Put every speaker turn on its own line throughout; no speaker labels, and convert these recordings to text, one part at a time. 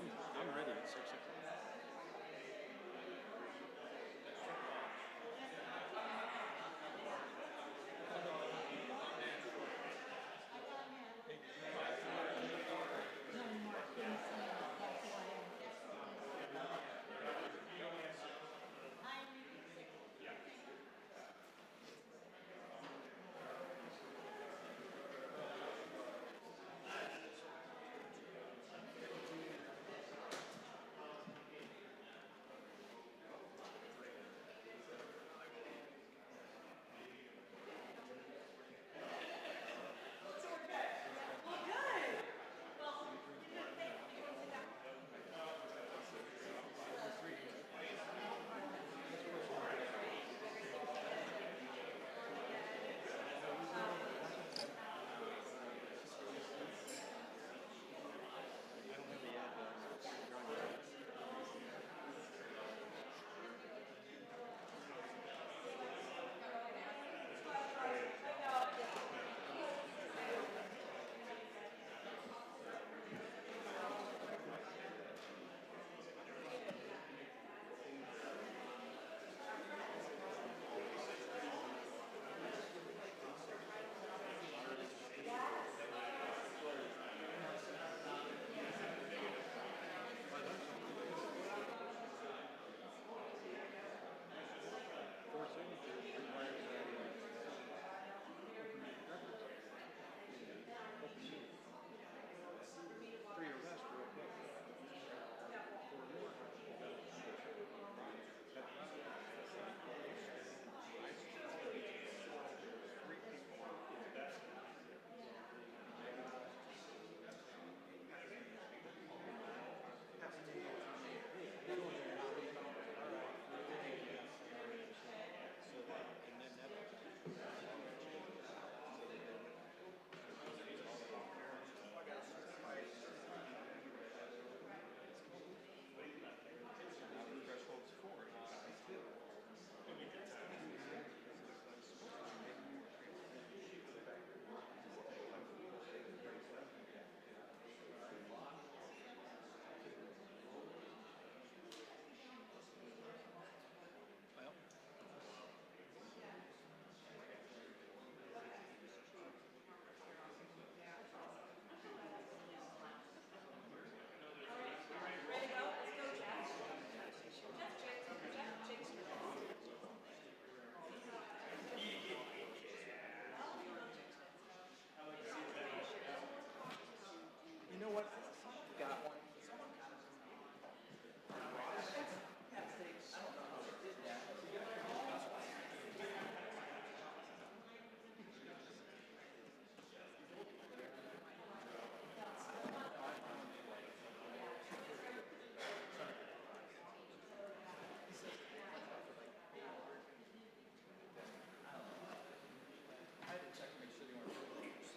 I'm ready at 6 o'clock.
You know what? Got one. I had to check to make sure they weren't filters.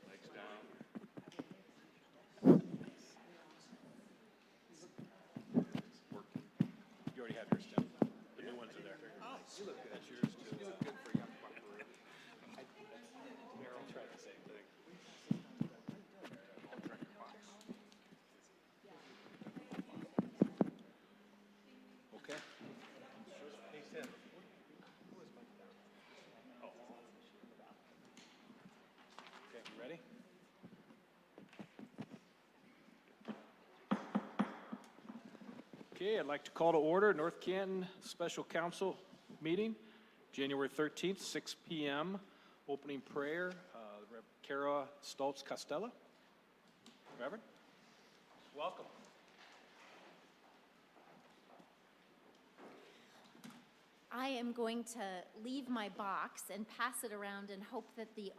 Legs down. Working. You already have yours done. The new ones are there.
Oh, you look good.
That's yours too.
You look good for a young pucker.
Meryl tried the same thing. Okay.
Hey, Tim.
Okay, you ready? Okay, I'd like to call to order North Canton Special Council meeting, January 13th, 6 p.m. Opening prayer, Rev. Kara Stoltz Costello. Reverend, welcome.
I am going to leave my box and pass it around and hope that the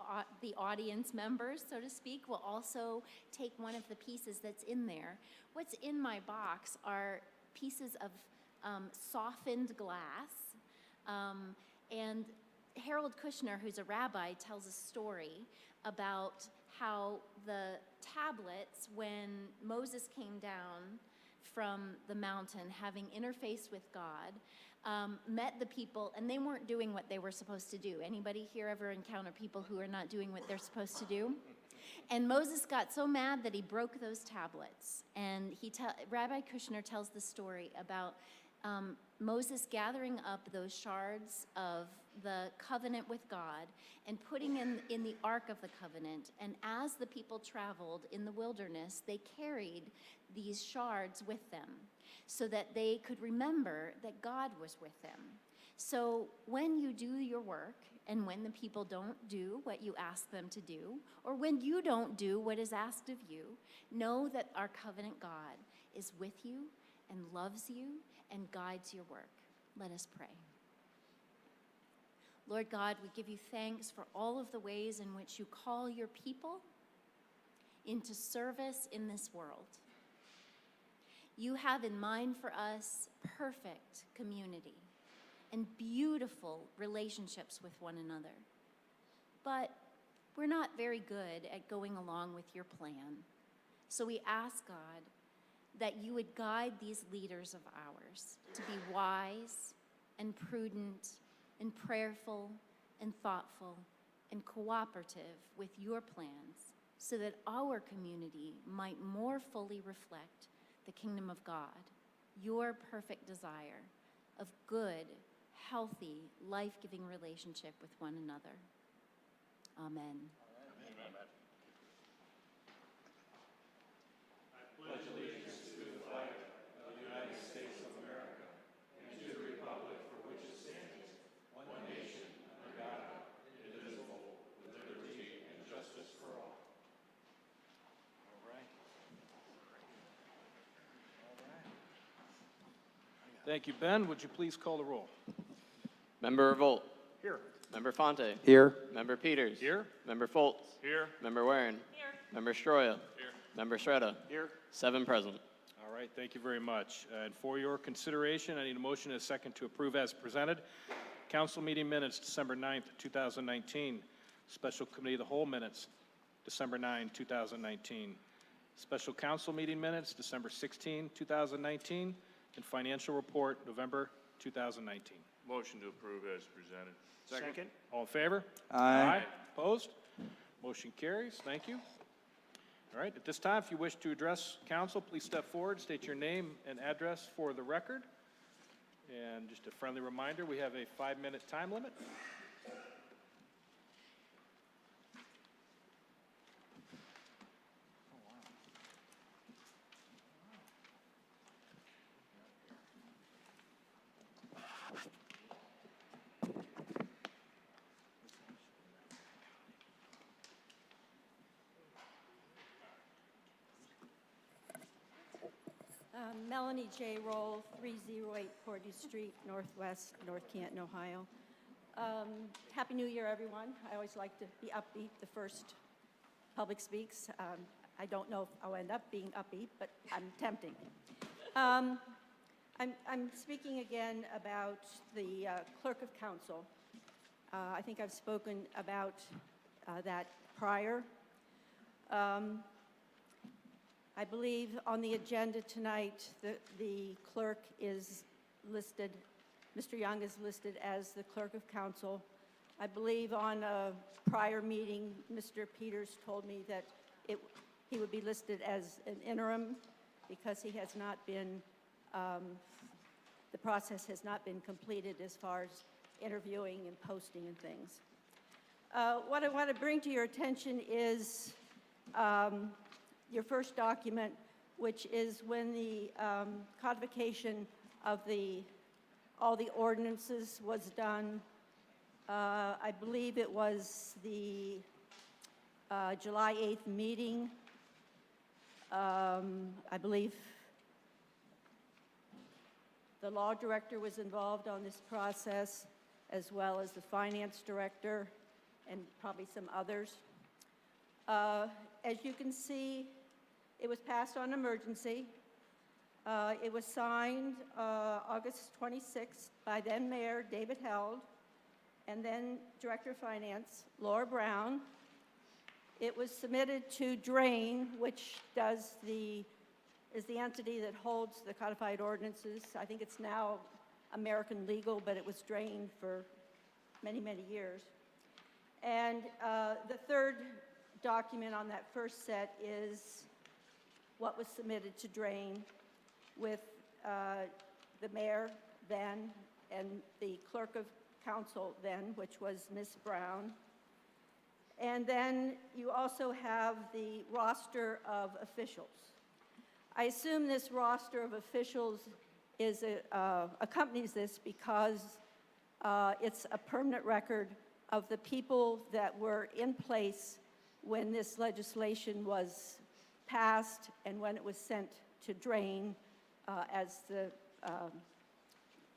audience members, so to speak, will also take one of the pieces that's in there. What's in my box are pieces of softened glass. And Harold Kushner, who's a rabbi, tells a story about how the tablets, when Moses came down from the mountain, having interfaced with God, met the people, and they weren't doing what they were supposed to do. Anybody here ever encounter people who are not doing what they're supposed to do? And Moses got so mad that he broke those tablets. And Rabbi Kushner tells the story about Moses gathering up those shards of the covenant with God and putting in the Ark of the Covenant. And as the people traveled in the wilderness, they carried these shards with them so that they could remember that God was with them. So when you do your work, and when the people don't do what you ask them to do, or when you don't do what is asked of you, know that our covenant God is with you and loves you and guides your work. Let us pray. Lord God, we give you thanks for all of the ways in which you call your people into service in this world. You have in mind for us perfect community and beautiful relationships with one another. But we're not very good at going along with your plan. So we ask, God, that you would guide these leaders of ours to be wise and prudent and prayerful and thoughtful and cooperative with your plans, so that our community might more fully reflect the kingdom of God, your perfect desire of good, healthy, life-giving relationship with one another. Amen.
Thank you, Ben. Would you please call the roll?
Member Revolt.
Here.
Member Fonte.
Here.
Member Peters.
Here.
Member Foltz.
Here.
Member Warren. Here. Member Stroya.
Here.
Member Sreda.
Here.
7 present.
All right, thank you very much. And for your consideration, I need a motion and a second to approve as presented. Council meeting minutes, December 9th, 2019. Special Committee of the Whole minutes, December 9, 2019. Special Council meeting minutes, December 16, 2019. And financial report, November 2019.
Motion to approve as presented.
Second. All in favor?
Aye.
Opposed? Motion carries. Thank you. All right, at this time, if you wish to address council, please step forward, state your name and address for the record. And just a friendly reminder, we have a 5-minute time limit.
Melanie J. Roll, 308 Portage Street, Northwest, North Canton, Ohio. Happy New Year, everyone. I always like to be upbeat the first public speaks. I don't know if I'll end up being upbeat, but I'm tempting. I'm speaking again about the clerk of council. I think I've spoken about that prior. I believe on the agenda tonight, the clerk is listed, Mr. Young is listed as the clerk of council. I believe on a prior meeting, Mr. Peters told me that he would be listed as an interim because he has not been, the process has not been completed as far as interviewing and posting and things. What I want to bring to your attention is your first document, which is when the codification of all the ordinances was done. I believe it was the July 8th meeting. I believe the law director was involved on this process, as well as the finance director and probably some others. As you can see, it was passed on emergency. It was signed August 26th by then Mayor David Held and then Director of Finance Laura Brown. It was submitted to Drain, which is the entity that holds the codified ordinances. I think it's now American legal, but it was drained for many, many years. And the third document on that first set is what was submitted to drain with the mayor then and the clerk of council then, which was Ms. Brown. And then you also have the roster of officials. I assume this roster of officials is accompanies this because it's a permanent record of the people that were in place when this legislation was passed and when it was sent to drain as the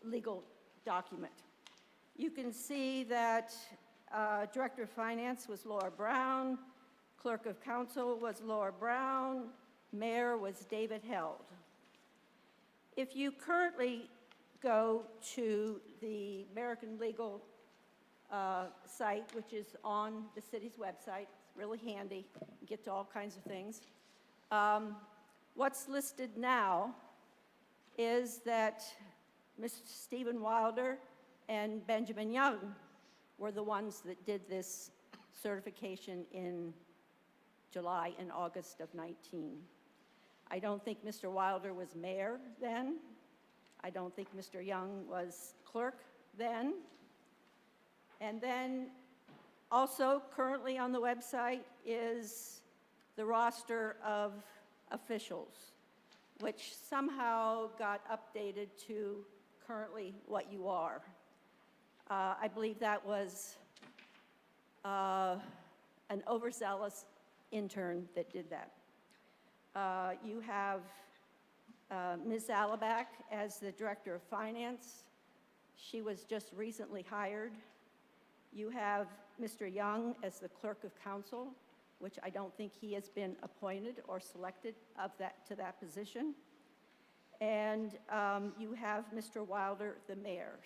legal document. You can see that Director of Finance was Laura Brown, Clerk of Council was Laura Brown, Mayor was David Held. If you currently go to the American Legal site, which is on the city's website, it's really handy, you get to all kinds of things. What's listed now is that Mr. Stephen Wilder and Benjamin Young were the ones that did this certification in July and August of 19. I don't think Mr. Wilder was mayor then. I don't think Mr. Young was clerk then. And then also currently on the website is the roster of officials, which somehow got updated to currently what you are. I believe that was an overzealous intern that did that. You have Ms. Alaback as the Director of Finance. She was just recently hired. You have Mr. Young as the Clerk of Council, which I don't think he has been appointed or selected to that position. And you have Mr. Wilder, the mayor.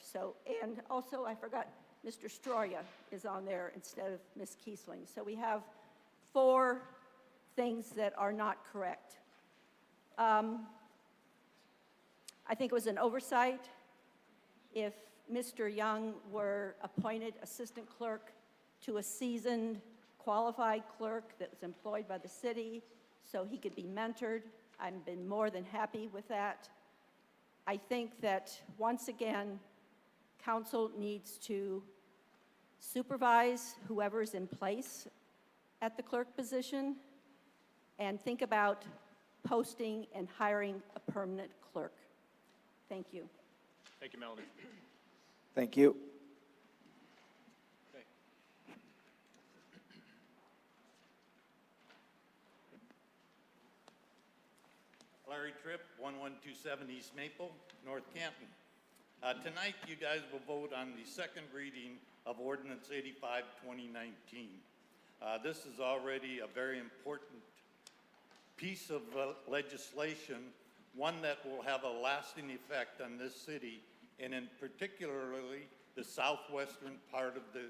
And also I forgot, Mr. Stroya is on there instead of Ms. Kiesling. So we have 4 things that are not correct. I think it was an oversight. If Mr. Young were appointed assistant clerk to a seasoned, qualified clerk that was employed by the city so he could be mentored, I've been more than happy with that. I think that, once again, council needs to supervise whoever's in place at the clerk position and think about posting and hiring a permanent clerk. Thank you.
Thank you, Melanie.
Thank you.
Okay.
Larry Tripp, 1127 East Maple, North Canton. Tonight, you guys will vote on the second reading of Ordinance 85, 2019. This is already a very important piece of legislation, one that will have a lasting effect on this city, and in particularly the southwestern part of the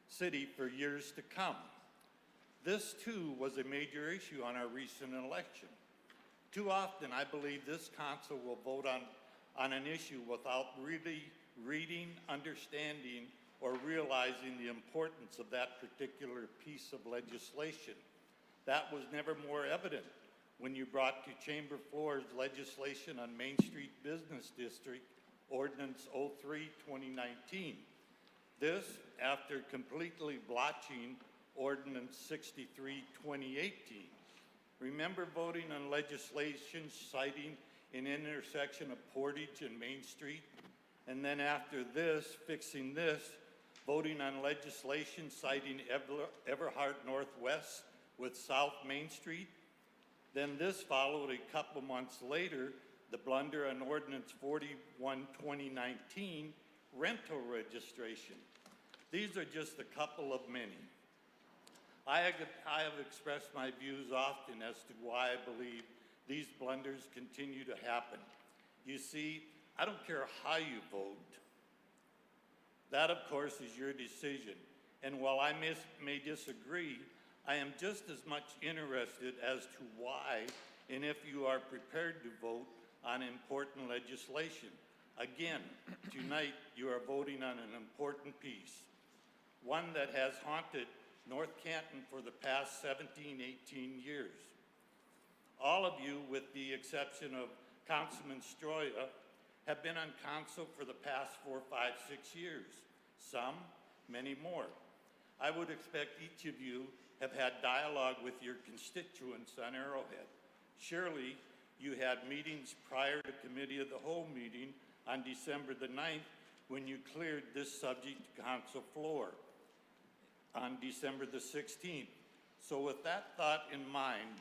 city for years to come. This, too, was a major issue on our recent election. Too often, I believe this council will vote on an issue without really reading, understanding, or realizing the importance of that particular piece of legislation. That was never more evident when you brought to chamber floors legislation on Main Street Business District, Ordinance 03, 2019. This, after completely blotching Ordinance 63, 2018. Remember voting on legislation citing an intersection of Portage and Main Street? And then after this, fixing this, voting on legislation citing Everhart Northwest with South Main Street? Then this followed a couple months later, the blunder on Ordinance 41, 2019, rental registration. These are just a couple of many. I have expressed my views often as to why I believe these blunders continue to happen. You see, I don't care how you vote. That, of course, is your decision. And while I may disagree, I am just as much interested as to why and if you are prepared to vote on important legislation. Again, tonight you are voting on an important piece, one that has haunted North Canton for the past 17, 18 years. All of you, with the exception of Councilman Stroya, have been on council for the past 4, 5, 6 years. Some, many more. I would expect each of you have had dialogue with your constituents on Arrowhead. Surely you had meetings prior to Committee of the Whole meeting on December the 9th when you cleared this subject to council floor on December the 16th. So with that thought in mind,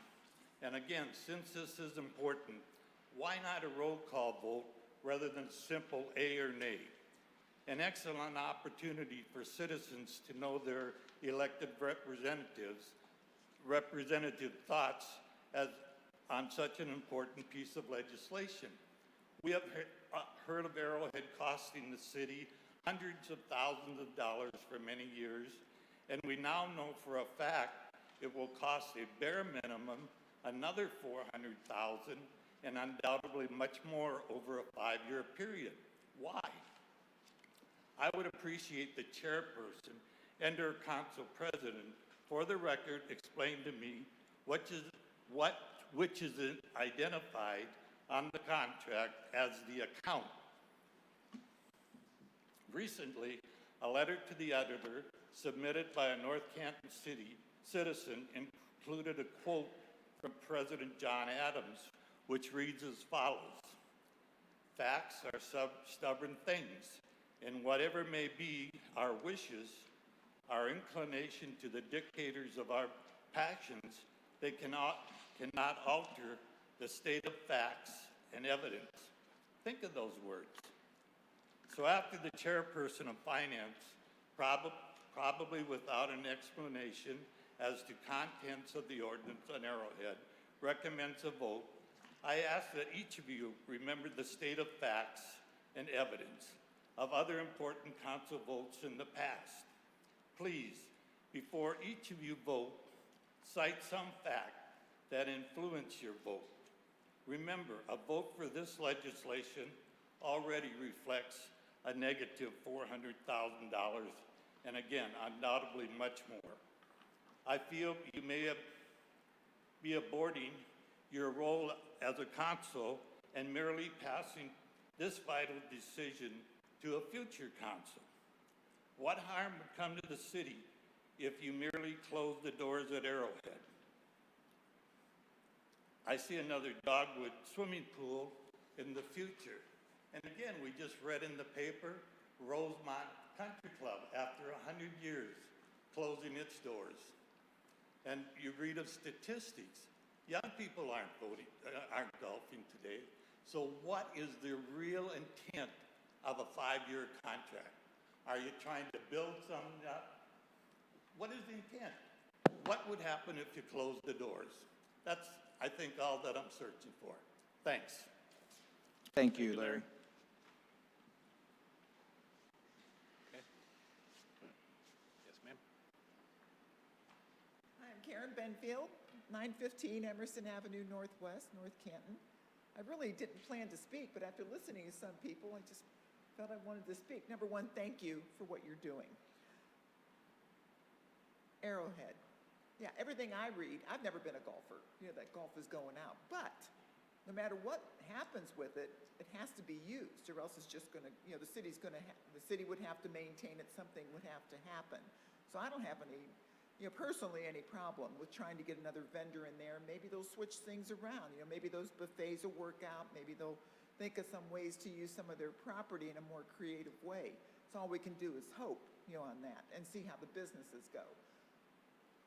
and again, since this is important, why not a roll call vote rather than simple A or nay? An excellent opportunity for citizens to know their elected representative thoughts on such an important piece of legislation. We have heard of Arrowhead costing the city hundreds of thousands of dollars for many years, and we now know for a fact it will cost a bare minimum another $400,000 and undoubtedly much more over a 5-year period. Why? I would appreciate the chairperson and her council president, for the record, explain to me which is identified on the contract as the account. Recently, a letter to the editor submitted by a North Canton City citizen included a quote from President John Adams, which reads as follows: "Facts are stubborn things, and whatever may be our wishes, our inclination to the dictators of our passions, they cannot alter the state of facts and evidence." Think of those words. So after the chairperson of finance, probably without an explanation as to contents of the ordinance on Arrowhead, recommends a vote, I ask that each of you remember the state of facts and evidence of other important council votes in the past. Please, before each of you vote, cite some fact that influenced your vote. Remember, a vote for this legislation already reflects a negative $400,000, and again, undoubtedly much more. I feel you may be aborting your role as a council and merely passing this vital decision to a future council. What harm would come to the city if you merely closed the doors at Arrowhead? I see another dogwood swimming pool in the future. And again, we just read in the paper, Rosemont Country Club, after 100 years, closing its doors. And you read of statistics. Young people aren't golfing today. So what is the real intent of a 5-year contract? Are you trying to build something up? What is the intent? What would happen if you closed the doors? That's, I think, all that I'm searching for. Thanks.
Thank you, Larry.
Okay. Yes, ma'am.
Hi, I'm Karen Banfield, 915 Emerson Avenue Northwest, North Canton. I really didn't plan to speak, but after listening to some people, I just felt I wanted to speak. Number one, thank you for what you're doing. Arrowhead. Yeah, everything I read, I've never been a golfer, that golf is going out. But no matter what happens with it, it has to be used, or else it's just going to, the city would have to maintain it, something would have to happen. So I don't have any, personally, any problem with trying to get another vendor in there. Maybe they'll switch things around. Maybe those buffets will work out. Maybe they'll think of some ways to use some of their property in a more creative way. So all we can do is hope, on that and see how the businesses go.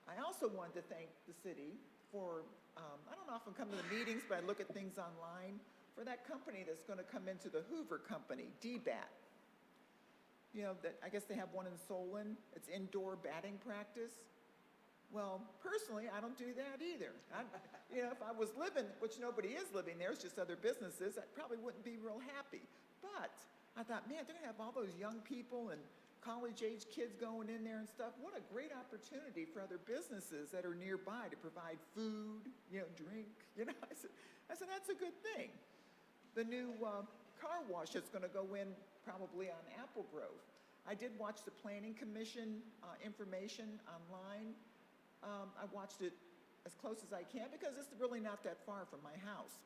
I also wanted to thank the city for, I don't often come to the meetings, but I look at things online, for that company that's going to come into the Hoover Company, DBAT. That I guess they have one in Solon. It's indoor batting practice. Well, personally, I don't do that either. If I was living, which nobody is living there, it's just other businesses, I probably wouldn't be real happy. But I thought, man, they're going to have all those young people and college-age kids going in there and stuff. What a great opportunity for other businesses that are nearby to provide food, drink. I said that's a good thing. The new car wash that's gonna go in probably on Apple Grove. I did watch the Planning Commission, information online. I watched it as close as I can because it's really not that far from my house.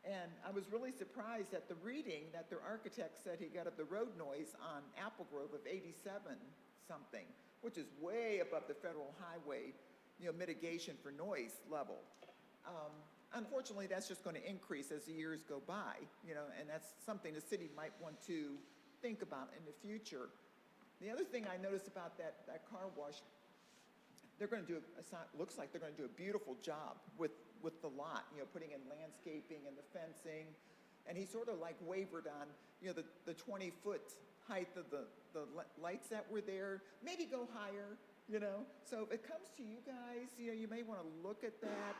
And I was really surprised at the reading that their architect said he got of the road noise on Apple Grove of 87 something, which is way above the federal highway, mitigation for noise level. Unfortunately, that's just going to increase as the years go by, and that's something the city might want to think about in the future. The other thing I noticed about that car wash, they're going to do, looks like they're going to do a beautiful job with the lot, putting in landscaping and the fencing. And he sort of like wavered on, the 20-foot height of the lights that were there. Maybe go higher, So if it comes to you guys, you may want to look at that.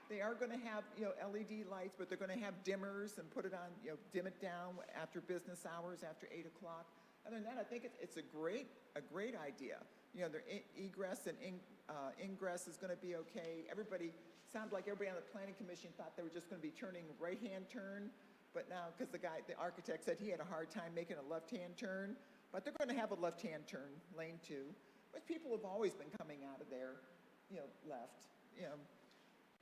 They are going to have, LED lights, but they're going to have dimmers and put it on, dim it down after business hours, after 8 o'clock. Other than that, I think it's a great idea. Their egress and ingress is going to be okay. Sounded like everybody on the Planning Commission thought they were just going to be turning right-hand turn, but now, because the architect said he had a hard time making a left-hand turn, but they're going to have a left-hand turn lane too, which people have always been coming out of there, left.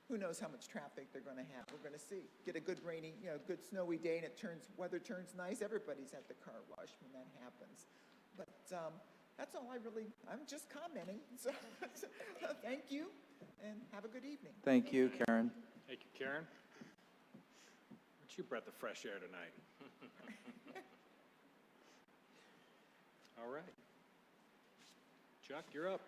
Who knows how much traffic they're going to have. We're going to see. Get a good rainy, good snowy day, and weather turns nice. Everybody's at the car wash when that happens. But that's all I'm just commenting. So thank you, and have a good evening.
Thank you, Karen.
Thank you, Karen. Aren't you breath of fresh air tonight? All right. Chuck, you're up.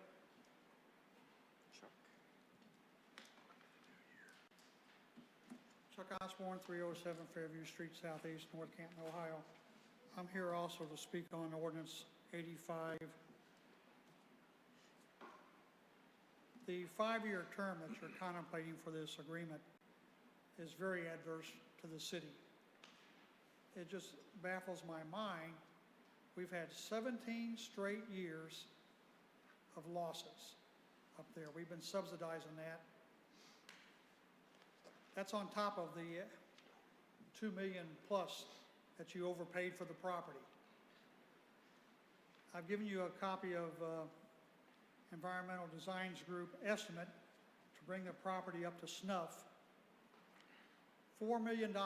Chuck Osborne, 307 Fairview Street Southeast, North Canton, Ohio. I'm here also to speak on Ordinance 85. The 5-year term that you're contemplating for this agreement is very adverse to the city. It just baffles my mind. We've had 17 straight years of losses up there. We've been subsidizing that. That's on top of the $2 million plus that you overpaid for the property. I've given you a copy of Environmental Designs Group estimate to bring the property up to snuff. $4 million.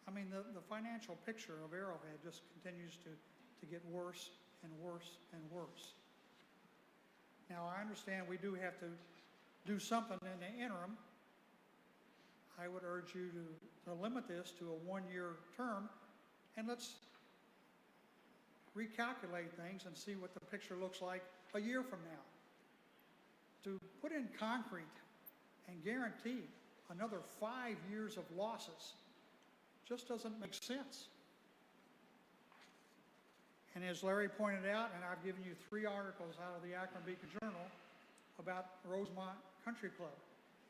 I mean, the financial picture of Arrowhead just continues to get worse and worse and worse. Now, I understand we do have to do something in the interim. I would urge you to limit this to a 1-year term, and let's recalculate things and see what the picture looks like a year from now. To put in concrete and guarantee another 5 years of losses just doesn't make sense. And as Larry pointed out, and I've given you 3 articles out of the Akron Beacon Journal about Rosemont Country Club.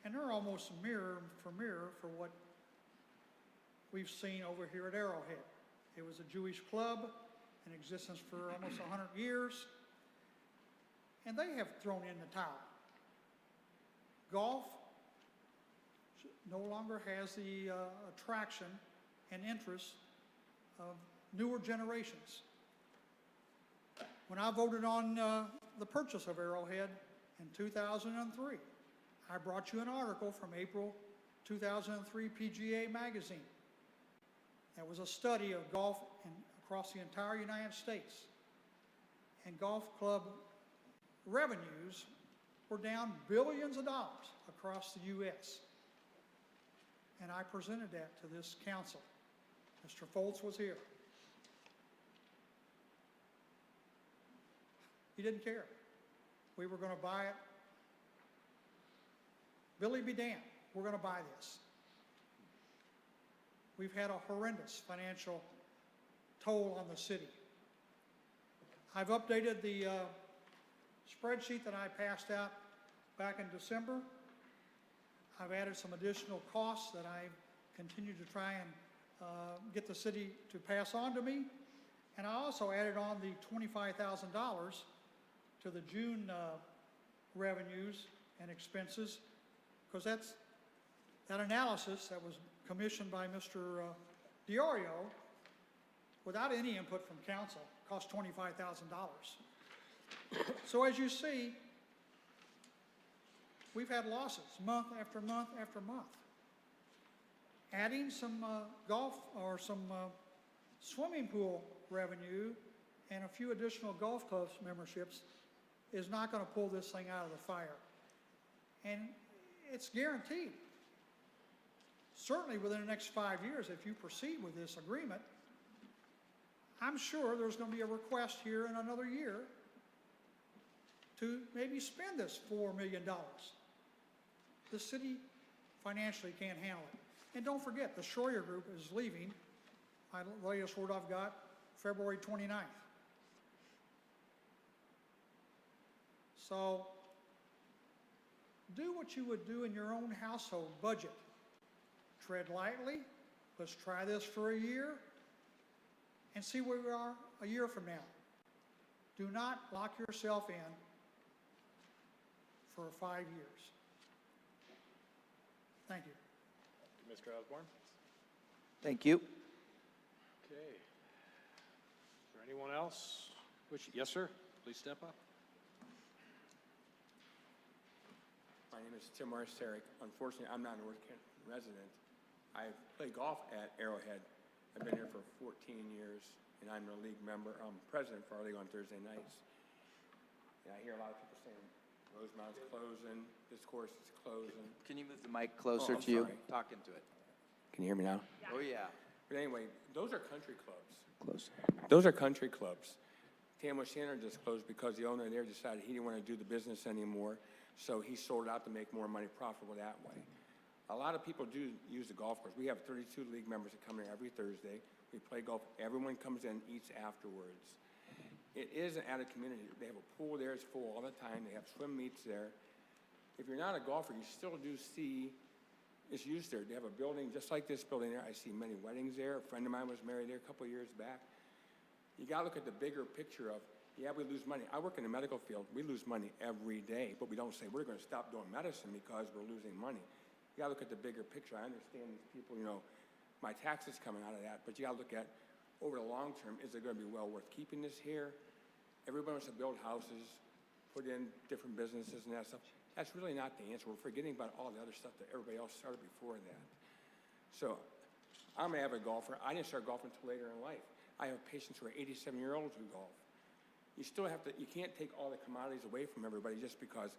And they're almost mirror for what we've seen over here at Arrowhead. It was a Jewish club in existence for almost 100 years, and they have thrown in the towel. Golf no longer has the attraction and interest of newer generations. When I voted on the purchase of Arrowhead in 2003, I brought you an article from April 2003 PGA magazine. That was a study of golf across the entire United States. And golf club revenues were down billions of dollars across the U.S. And I presented that to this council. Mr. Foltz was here. He didn't care. We were going to buy it. Billy be damned, we're going to buy this. We've had a horrendous financial toll on the city. I've updated the spreadsheet that I passed out back in December. I've added some additional costs that I continue to try and get the city to pass on to me. And I also added on the $25,000 to the June revenues and expenses, because that analysis that was commissioned by Mr. Diario, without any input from council, cost $25,000. So as you see, we've had losses month after month after month. Adding some golf or some swimming pool revenue and a few additional golf club memberships is not going to pull this thing out of the fire. And it's guaranteed. Certainly within the next 5 years, if you proceed with this agreement, I'm sure there's going to be a request here in another year to maybe spend this $4 million. The city financially can't handle it. And don't forget, the Schroyer Group is leaving, the latest word I've got, February 29th. So, do what you would do in your own household budget. Tread lightly, let's try this for a year, and see where we are a year from now. Do not lock yourself in for 5 years. Thank you.
Mr. Osborne?
Thank you.
Okay. Is there anyone else? Yes, sir. Please step up.
My name is Morris Turek. Unfortunately, I'm not a North Canton resident. I play golf at Arrowhead. I've been here for 14 years, and I'm a league member. I'm president for our league on Thursday nights. And I hear a lot of people saying, Rosemount's closing, this course is closing.
Can you move the mic closer
I'm
to you?
sorry.
Talk into it.
Can you hear me now?
Oh, yeah.
But anyway, those are country clubs.
Close.
Those are country clubs. Tam O'Shannon just closed because the owner there decided he didn't want to do the business anymore, so he sold it out to make more money profitable that way. A lot of people do use the golf course. We have 32 league members that come here every Thursday. We play golf. Everyone comes in, eats afterwards. It is an added community. They have a pool there. It's full all the time. They have swim meets there. If you're not a golfer, you still do see it's used there. They have a building just like this building there. I see many weddings there. A friend of mine was married there a couple of years back. You got to look at the bigger picture of, yeah, we lose money. I work in the medical field. We lose money every day, but we don't say we're going to stop doing medicine because we're losing money. You got to look at the bigger picture. I understand these people, my taxes coming out of that, but you got to look at over the long term, is it going to be well worth keeping this here? Everybody wants to build houses, put in different businesses and that stuff. That's really not the answer. We're forgetting about all the other stuff that everybody else started before that. So I'm an avid golfer. I didn't start golfing until later in life. I have patients who are 87-year-olds who golf. You still have to, you can't take all the commodities away from everybody just because,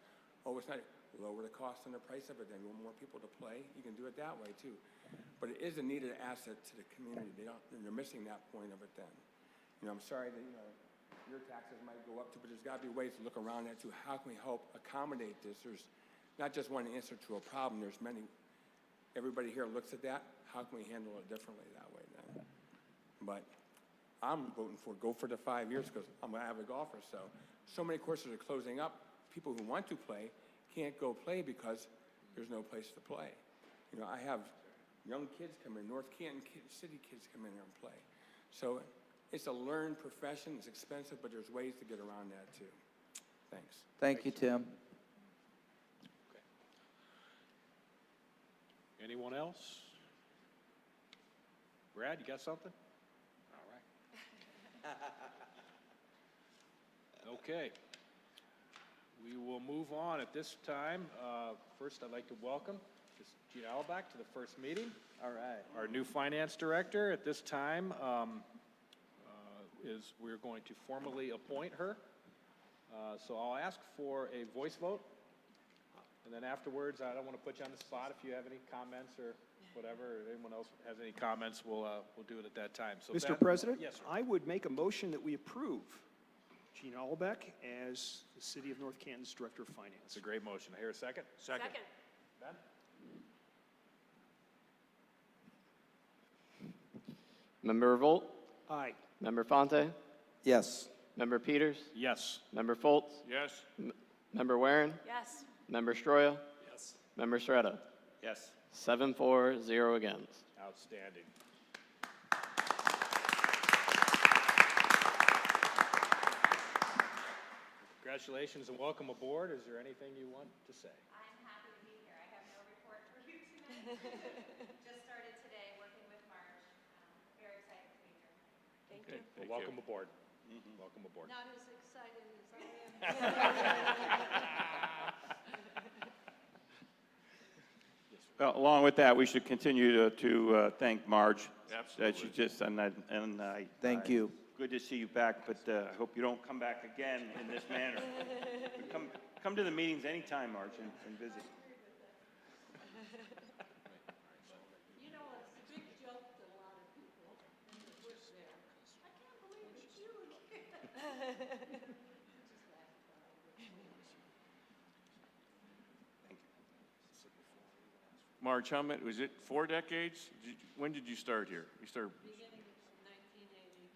it's not, lower the cost and the price of it, then you want more people to play. You can do it that way too. But it is a needed asset to the community. They're missing that point of it then. I'm sorry that, your taxes might go up too, but there's got to be ways to look around that too. How can we help accommodate this? There's not just one answer to a problem. There's many. Everybody here looks at that. How can we handle it differently that way then? But I'm voting for go for the 5 years because I'm an avid golfer. So many courses are closing up. People who want to play can't go play because there's no place to play. I have young kids come in, North Canton City kids come in here and play. So it's a learned profession. It's expensive, but there's ways to get around that too. Thanks.
Thank you, Tim.
Okay. Anyone else? Brad, you got something? All right. Okay. We will move on at this time. First, I'd like to welcome Ms. Gina Alback to the first meeting.
All right.
Our new finance director at this time we're going to formally appoint her. So I'll ask for a voice vote. And then afterwards, I don't want to put you on the spot. If you have any comments or whatever, or anyone else has any comments, we'll do it at that time. So
Mr.
Ben?
President?
Yes, sir.
I would make a motion that we approve Gene Albeck as the City of North Canton's Director of Finance.
It's a great motion. I hear a second?
Second.
Ben?
Member Revolt,
Aye.
Member Fonte,
Yes.
Member Peters,
Yes.
Member Foltz,
Yes.
Member Warren,
Yes.
Member Stroya,
Yes.
Member Stretta.
Yes.
7-4, 0 against.
Outstanding. Congratulations and welcome aboard. Is there anything you want to say?
I'm happy to be here. I have no report for you tonight. Just started today working with Marge.
Okay,
Well,
thank
welcome
you.
aboard. Welcome aboard.
Not as excited as I am.
Well, along with that, we should continue to thank Marge. That she
Absolutely.
just, and I.
Thank you.
Good to see you back, but I hope you don't come back again in this manner. But come to the meetings anytime, Marge, and visit.
You know, it's a big joke to a lot of people when you work there. I can't believe it's you again.
Marge, how many, was it 4 decades? When did you start here? You started,
Beginning of 1980,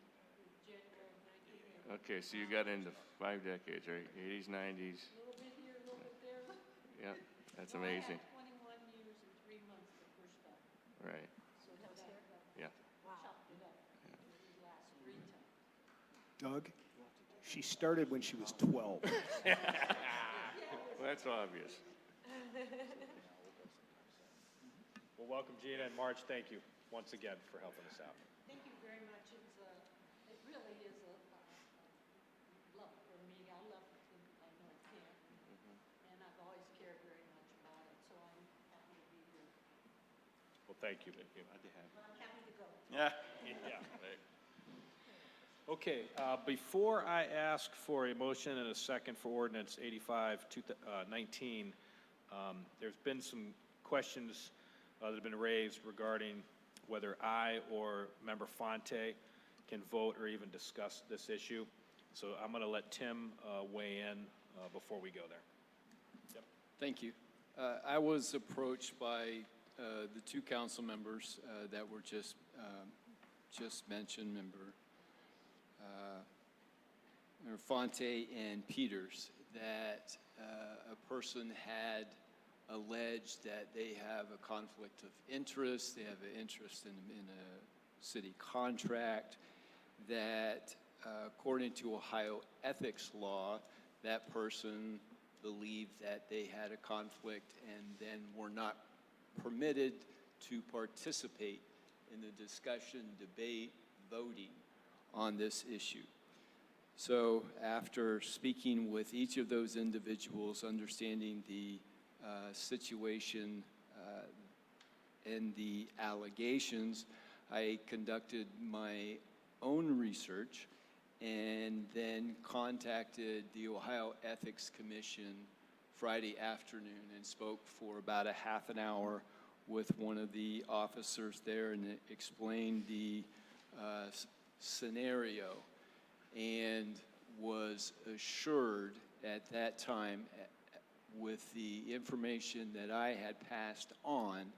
January of 1980.
okay, so you got into 5 decades, right? 80s, 90s.
A little bit here, a little bit there.
Yeah, that's
Well,
amazing.
I had 21 years and 3 months the first time.
Right,
So that's
yeah.
chopped it up. These last 3 times.
Doug, she started when she was 12.
Well, that's obvious.
Well, welcome, Gina, and Marge, thank you once again for helping us out.
Thank you very much. It really is a love for me. I love North Canton, and I've always cared very much about it, so I'm happy to be here.
Well, thank you.
I'm happy to go.
Yeah.
Yeah. Okay, before I ask for a motion and a second for ordinance 85-19, there's been some questions that have been raised regarding whether I or Member Fonte can vote or even discuss this issue. So I'm going to let Tim weigh in before we go there. Yep.
Thank you. I was approached by the 2 council members that were just mentioned, Member Fonte and Peters, that a person had alleged that they have a conflict of interest, they have an interest in a city contract, that according to Ohio ethics law, that person believed that they had a conflict and then were not permitted to participate in the discussion, debate, voting on this issue. So after speaking with each of those individuals, understanding the situation and the allegations, I conducted my own research and then contacted the Ohio Ethics Commission Friday afternoon and spoke for about a half an hour with one of the officers there and explained the scenario, and was assured at that time, with the information that I had passed on,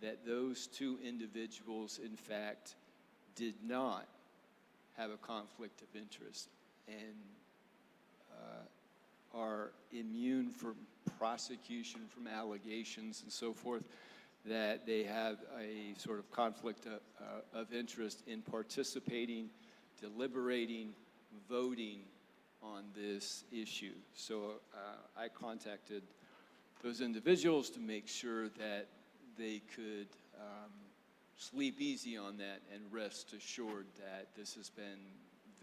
that those 2 individuals, in fact, did not have a conflict of interest and are immune from prosecution, from allegations and so forth, that they have a sort of conflict of interest in participating, deliberating, voting on this issue. So I contacted those individuals to make sure that they could sleep easy on that and rest assured that this has been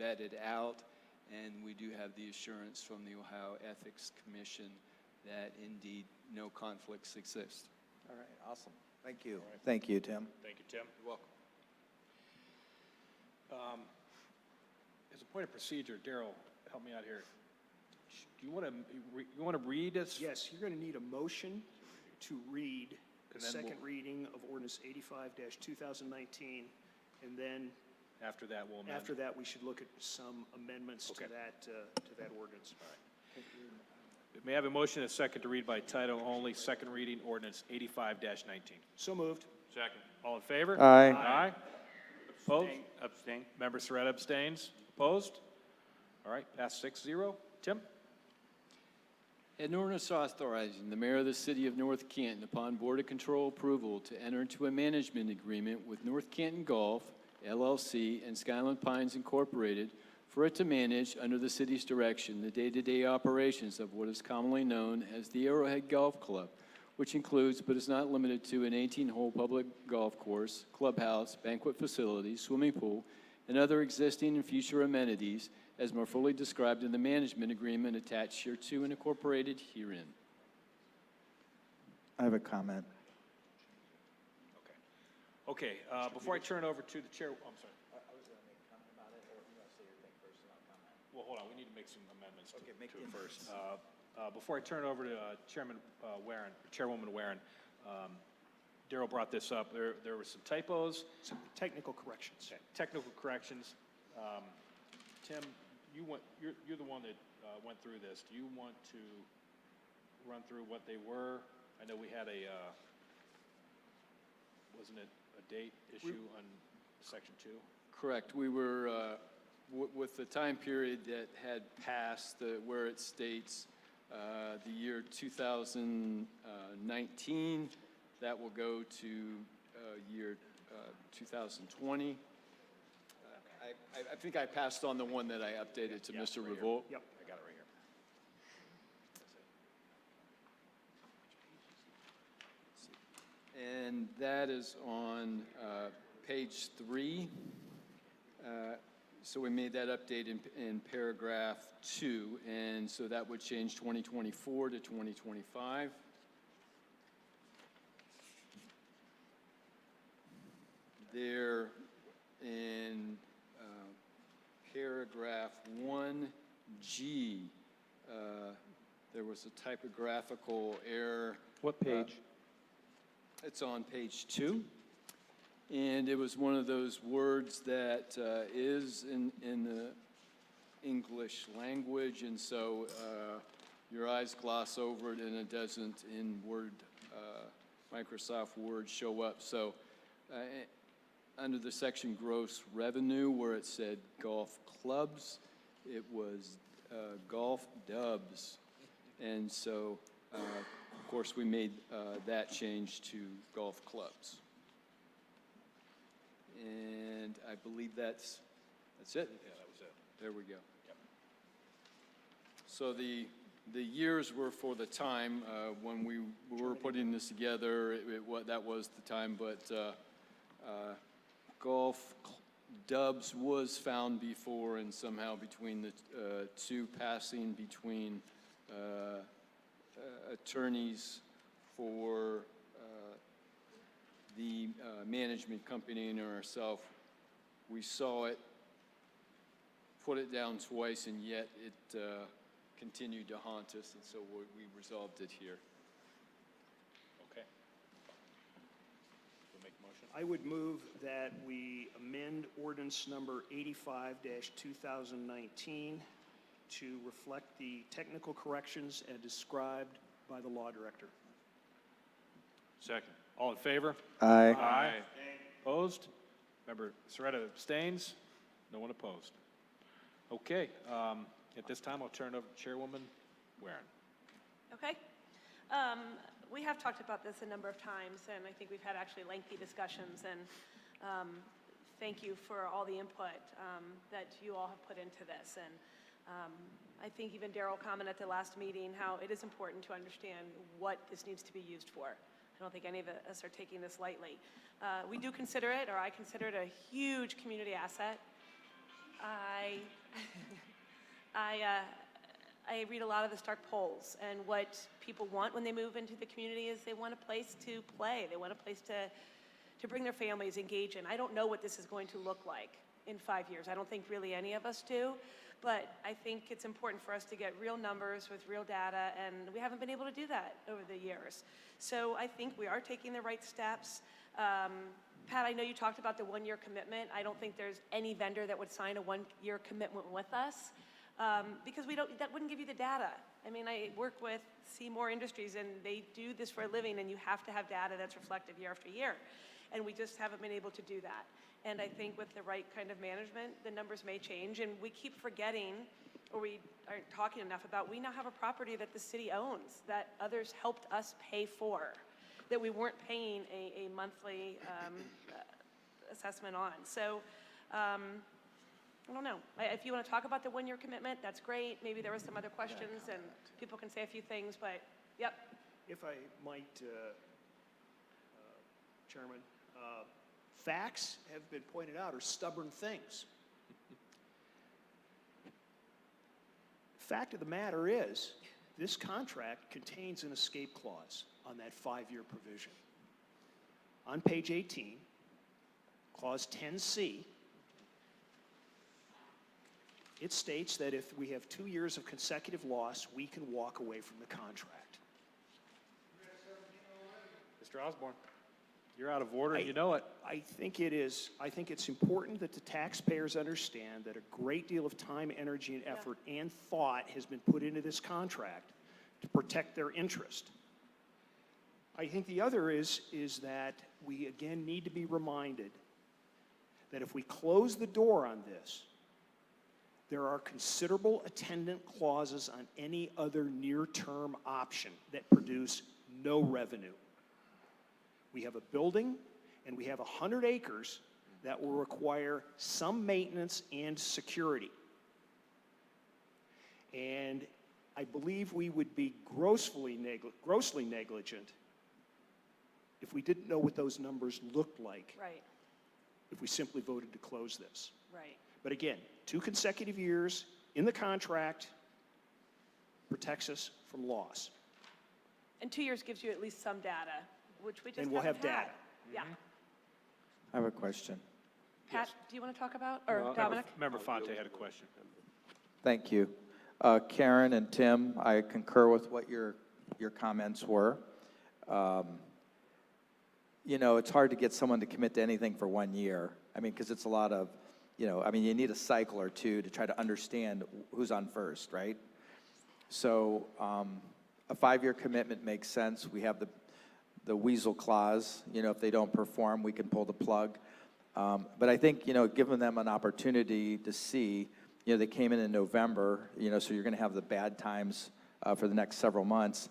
vetted out, and we do have the assurance from the Ohio Ethics Commission that indeed no conflicts exist.
All right, awesome. Thank you. Thank you, Tim.
Thank you, Tim. You're welcome. As a point of procedure, Daryl, help me out here. Do you want to read this?
Yes, you're going to need a motion to read the
And then
second
we'll-
reading of ordinance 85-2019, and then
After that, we'll amend.
after that, we should look at some amendments
Okay.
to that ordinance.
May I have a motion and a second to read by title only, second reading, ordinance 85-19?
So moved.
Second.
All in favor?
Aye.
Aye. Opposed?
Abstain.
Member Soretta abstains. Opposed? All right, pass 6-0. Tim?
An ordinance authorizing the mayor of the city of North Canton, upon Board of Control approval, to enter into a management agreement with North Canton Golf, LLC, and Skyland Pines Incorporated for it to manage, under the city's direction, the day-to-day operations of what is commonly known as the Arrowhead Golf Club, which includes but is not limited to an 18-hole public golf course, clubhouse, banquet facility, swimming pool, and other existing and future amenities as more fully described in the management agreement attached hereto and incorporated herein.
I have a comment.
Okay, before I turn it over to the chair, I'm sorry.
I was going to make a comment about it, or if you want to say your thing first, and I'll comment.
Well, hold on, we need to make some amendments to
Okay, make
to
it
it.
first.
Before I turn it over to Chairwoman Warren, Daryl brought this up. There were some typos,
Some technical corrections.
technical corrections. Tim, you're the one that went through this. Do you want to run through what they were? I know we had wasn't it a date issue on section 2?
Correct. We were, with the time period that had passed, where it states the year 2019, that will go to year 2020. I think I passed on the one that I updated to Mr. Revolt.
Yep, I got it right here.
And that is on page 3. So we made that update in paragraph 2, and so that would change 2024 to 2025. There in paragraph 1G, there was a typographical error.
What page?
It's on page 2, and it was one of those words that is in the English language, and so your eyes gloss over it, and it doesn't in Word, Microsoft Word show up. So under the section gross revenue, where it said golf clubs, it was golf dubs, and so of course, we made that change to golf clubs. And I believe that's it.
Yeah, that was it.
There we go.
Yep.
So the years were for the time when we were putting this together. That was the time, but golf dubs was found before, and somehow between the two, passing between attorneys for the management company and ourselves, we saw it, put it down twice, and yet it continued to haunt us, and so we resolved it here.
Okay. We'll make a motion.
I would move that we amend ordinance number 85-2019 to reflect the technical corrections as described by the law director.
Second.
All in favor?
Aye.
Aye. Opposed? Member Soretta abstains. No one opposed. Okay, at this time, I'll turn it over to Chairwoman Warren.
Okay. We have talked about this a number of times, and I think we've had actually lengthy discussions, and thank you for all the input that you all have put into this. And I think even Daryl commented at the last meeting how it is important to understand what this needs to be used for. I don't think any of us are taking this lightly. We do consider it, or I consider it, a huge community asset. I read a lot of the Stark polls, and what people want when they move into the community is they want a place to play. They want a place to bring their families, engage in. I don't know what this is going to look like in 5 years. I don't think really any of us do, but I think it's important for us to get real numbers with real data, and we haven't been able to do that over the years. So I think we are taking the right steps. Pat, I know you talked about the one-year commitment. I don't think there's any vendor that would sign a one-year commitment with us because that wouldn't give you the data. I mean, I work with Seymour Industries, and they do this for a living, and you have to have data that's reflective year after year. And we just haven't been able to do that. And I think with the right kind of management, the numbers may change. And we keep forgetting, or we aren't talking enough about, we now have a property that the city owns, that others helped us pay for, that we weren't paying a monthly assessment on. So I don't know. If you want to talk about the one-year commitment, that's great. Maybe there were some other questions, and people can say a few things, but yep.
If I might, Chairman, facts have been pointed out are stubborn things. fact of the matter is, this contract contains an escape clause on that 5-year provision. On page 18, clause 10C, it states that if we have 2 years of consecutive loss, we can walk away from the contract.
Mr. Osborne, you're out of order, and you know it.
I think it's important that the taxpayers understand that a great deal of time, energy, and effort and thought has been put into this contract to protect their interest. I think the other is that we again need to be reminded that if we close the door on this, there are considerable attendant clauses on any other near-term option that produce no revenue. We have a building and we have 100 acres that will require some maintenance and security. And I believe we would be grossly negligent if we didn't know what those numbers looked like.
Right,
If we simply voted to close this.
right.
But again, 2 consecutive years in the contract protects us from loss.
And 2 years gives you at least some data, which we just
And we'll
haven't
have
had.
data.
Yeah.
I have a question.
Pat, do you want to talk about, or Dominic?
Member Fonte had a question.
Thank you. Karen and Tim, I concur with what your comments were. You know, it's hard to get someone to commit to anything for 1 year. I mean, because it's a lot of, you need a cycle or two to try to understand who's on first, right? So a 5-year commitment makes sense. We have the weasel clause. If they don't perform, we can pull the plug. But I think, giving them an opportunity to see, they came in November, so you're going to have the bad times for the next several months.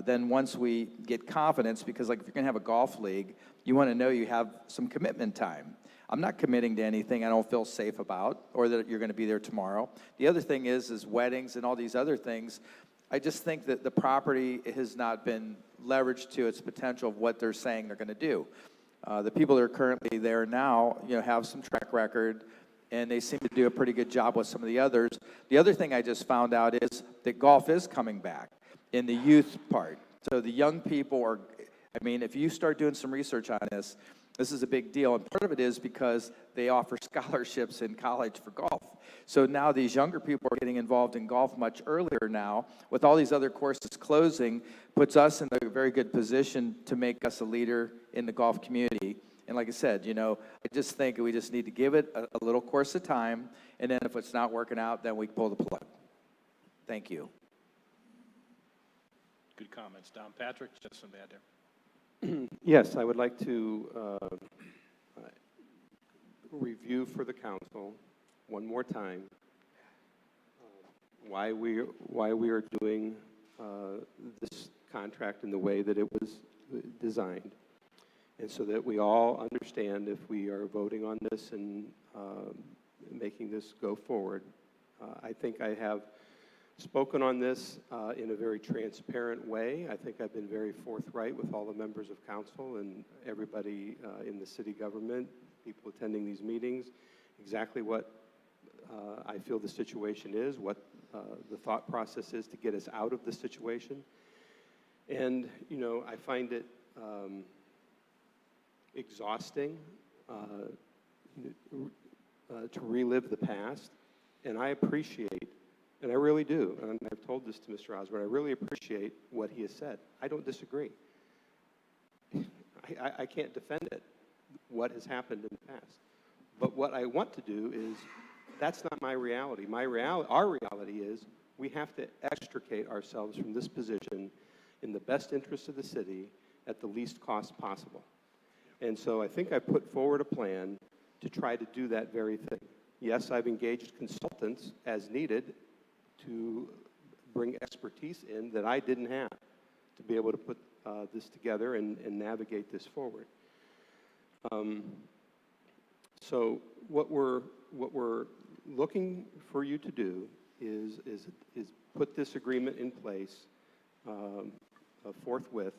Then once we get confidence, because like if you're going to have a golf league, you want to know you have some commitment time. I'm not committing to anything I don't feel safe about or that you're going to be there tomorrow. The other thing is weddings and all these other things. I just think that the property has not been leveraged to its potential of what they're saying they're going to do. The people that are currently there now, have some track record, and they seem to do a pretty good job with some of the others. The other thing I just found out is that golf is coming back in the youth part. So the young people if you start doing some research on this, this is a big deal. And part of it is because they offer scholarships in college for golf. So now these younger people are getting involved in golf much earlier now. With all these other courses closing, puts us in a very good position to make us a leader in the golf community. And like I said, I just think we just need to give it a little course of time. And then if it's not working out, then we pull the plug. Thank you.
Good comments. Don Patrick, just some add there.
Yes, I would like to review for the council one more time why we are doing this contract in the way that it was designed, and so that we all understand if we are voting on this and making this go forward. I think I have spoken on this in a very transparent way. I think I've been very forthright with all the members of council and everybody in the city government, people attending these meetings, exactly what I feel the situation is, what the thought process is to get us out of the situation. And, I find it exhausting to relive the past, and I appreciate, and I really do, and I've told this to Mr. Osborne, I really appreciate what he has said. I don't disagree. I can't defend it, what has happened in the past. But what I want to do is, that's not my reality. Our reality is we have to extricate ourselves from this position in the best interest of the city at the least cost possible. And so I think I put forward a plan to try to do that very thing. Yes, I've engaged consultants as needed to bring expertise in that I didn't have to be able to put this together and navigate this forward. So what we're looking for you to do is put this agreement in place forthwith.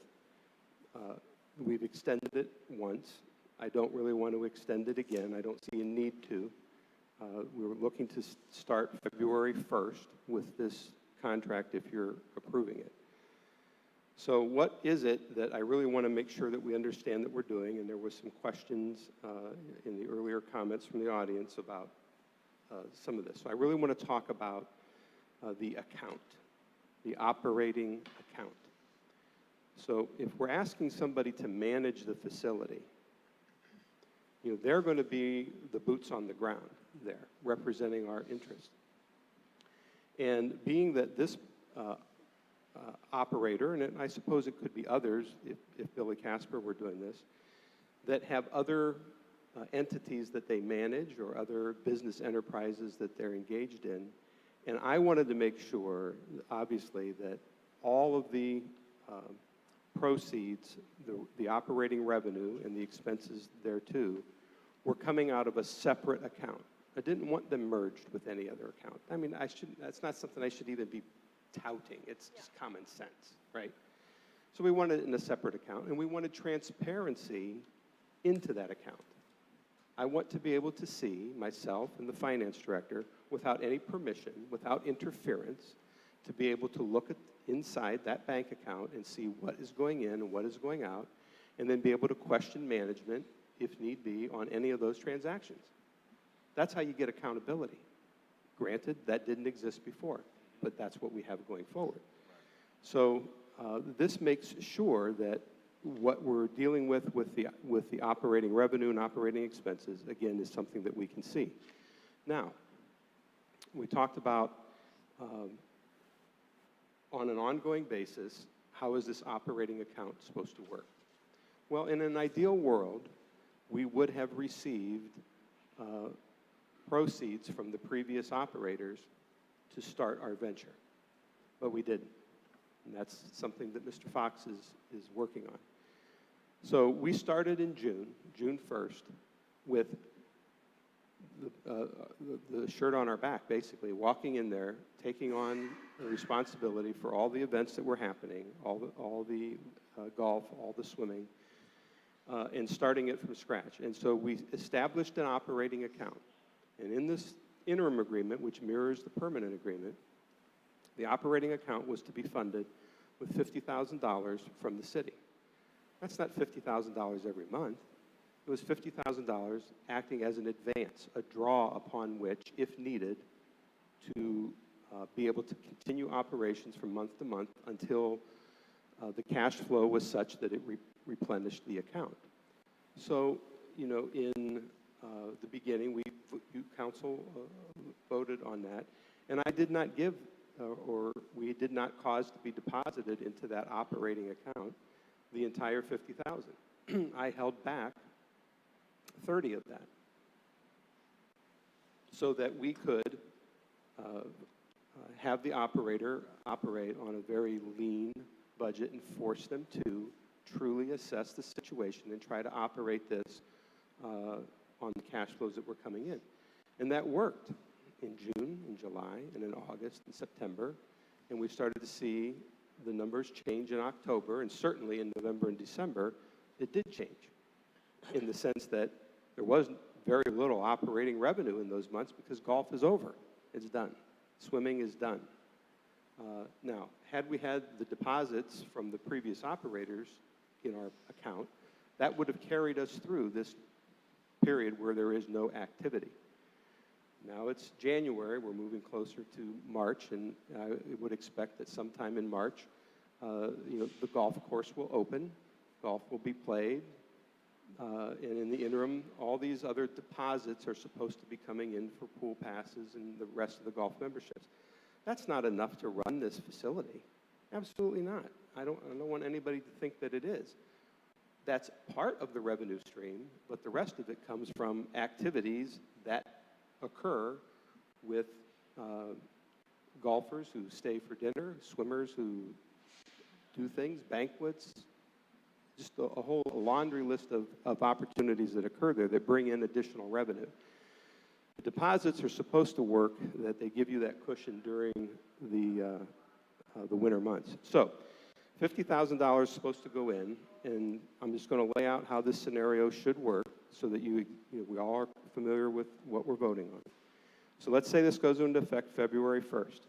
We've extended it once. I don't really want to extend it again. I don't see a need to. We're looking to start February 1st with this contract if you're approving it. So what is it that I really want to make sure that we understand that we're doing? And there was some questions in the earlier comments from the audience about some of this. So I really want to talk about the account, the operating account. So if we're asking somebody to manage the facility, you know, they're going to be the boots on the ground there, representing our interest. And being that this operator, and I suppose it could be others if Billy Casper were doing this, that have other entities that they manage or other business enterprises that they're engaged in. And I wanted to make sure, obviously, that all of the proceeds, the operating revenue and the expenses thereto, were coming out of a separate account. I didn't want them merged with any other account. I mean, that's not something I should even be touting. It's just common sense, right? So we wanted it in a separate account, and we wanted transparency into that account. I want to be able to see myself and the finance director, without any permission, without interference, to be able to look at inside that bank account and see what is going in and what is going out, and then be able to question management, if need be, on any of those transactions. That's how you get accountability. Granted, that didn't exist before, but that's what we have going forward. So this makes sure that what we're dealing with the operating revenue and operating expenses, again, is something that we can see. Now, we talked about on an ongoing basis, how is this operating account supposed to work? Well, in an ideal world, we would have received proceeds from the previous operators to start our venture, but we didn't. And that's something that Mr. Fox is working on. So we started in June 1st, with the shirt on our back, basically, walking in there, taking on the responsibility for all the events that were happening, all the golf, all the swimming, and starting it from scratch. And so we established an operating account. And in this interim agreement, which mirrors the permanent agreement, the operating account was to be funded with $50,000 from the city. That's not $50,000 every month. It was $50,000 acting as an advance, a draw upon which, if needed, to be able to continue operations from month to month until the cash flow was such that it replenished the account. So, you know, in the beginning, council voted on that, and I did not give, or we did not cause to be deposited into that operating account the entire $50,000. I held back 30 of that so that we could have the operator operate on a very lean budget and force them to truly assess the situation and try to operate this on the cash flows that were coming in. And that worked in June, in July, and in August and September, and we started to see the numbers change in October, and certainly in November and December, it did change in the sense that there was very little operating revenue in those months because golf is over. It's done. Swimming is done. Now, had we had the deposits from the previous operators in our account, that would have carried us through this period where there is no activity. Now it's January, we're moving closer to March, and I would expect that sometime in March, you know, the golf course will open, golf will be played, and in the interim, all these other deposits are supposed to be coming in for pool passes and the rest of the golf memberships. That's not enough to run this facility. Absolutely not. I don't want anybody to think that it is. That's part of the revenue stream, but the rest of it comes from activities that occur with golfers who stay for dinner, swimmers who do things, banquets, just a whole laundry list of opportunities that occur there that bring in additional revenue. The deposits are supposed to work, that they give you that cushion during the winter months. So $50,000 is supposed to go in, and I'm just going to lay out how this scenario should work so that we all are familiar with what we're voting on. So let's say this goes into effect February 1st.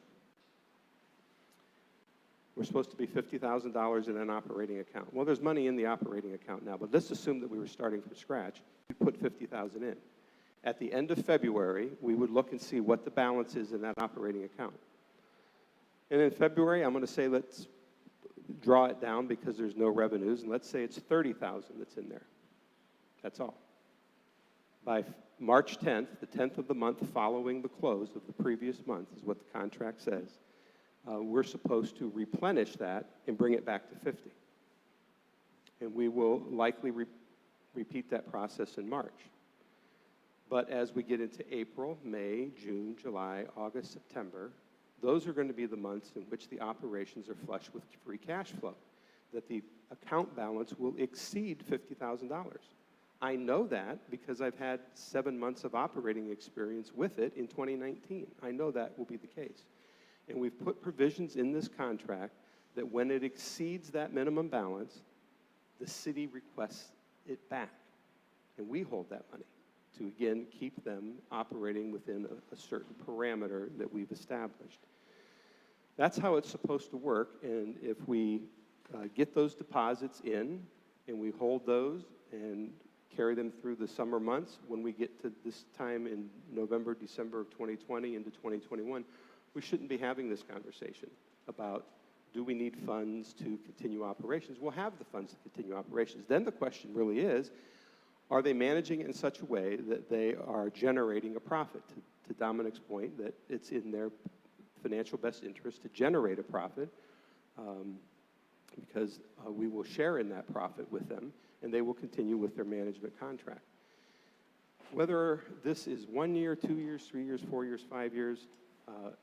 We're supposed to be $50,000 in an operating account. Well, there's money in the operating account now, but let's assume that we were starting from scratch. We put $50,000 in. At the end of February, we would look and see what the balance is in that operating account. And in February, I'm going to say let's draw it down because there's no revenues, and let's say it's $30,000 that's in there. That's all. By March 10th, the 10th of the month following the close of the previous month is what the contract says. We're supposed to replenish that and bring it back to 50. And we will likely repeat that process in March. But as we get into April, May, June, July, August, September, those are going to be the months in which the operations are flush with free cash flow, that the account balance will exceed $50,000. I know that because I've had 7 months of operating experience with it in 2019. I know that will be the case. And we've put provisions in this contract that when it exceeds that minimum balance, the city requests it back. And we hold that money to, again, keep them operating within a certain parameter that we've established. That's how it's supposed to work. And if we get those deposits in and we hold those and carry them through the summer months, when we get to this time in November, December of 2020 into 2021, we shouldn't be having this conversation about, do we need funds to continue operations? We'll have the funds to continue operations. Then the question really is, are they managing it in such a way that they are generating a profit? To Dominic's point, that it's in their financial best interest to generate a profit, because we will share in that profit with them, and they will continue with their management contract. Whether this is 1 year, 2 years, 3 years, 4 years, 5 years,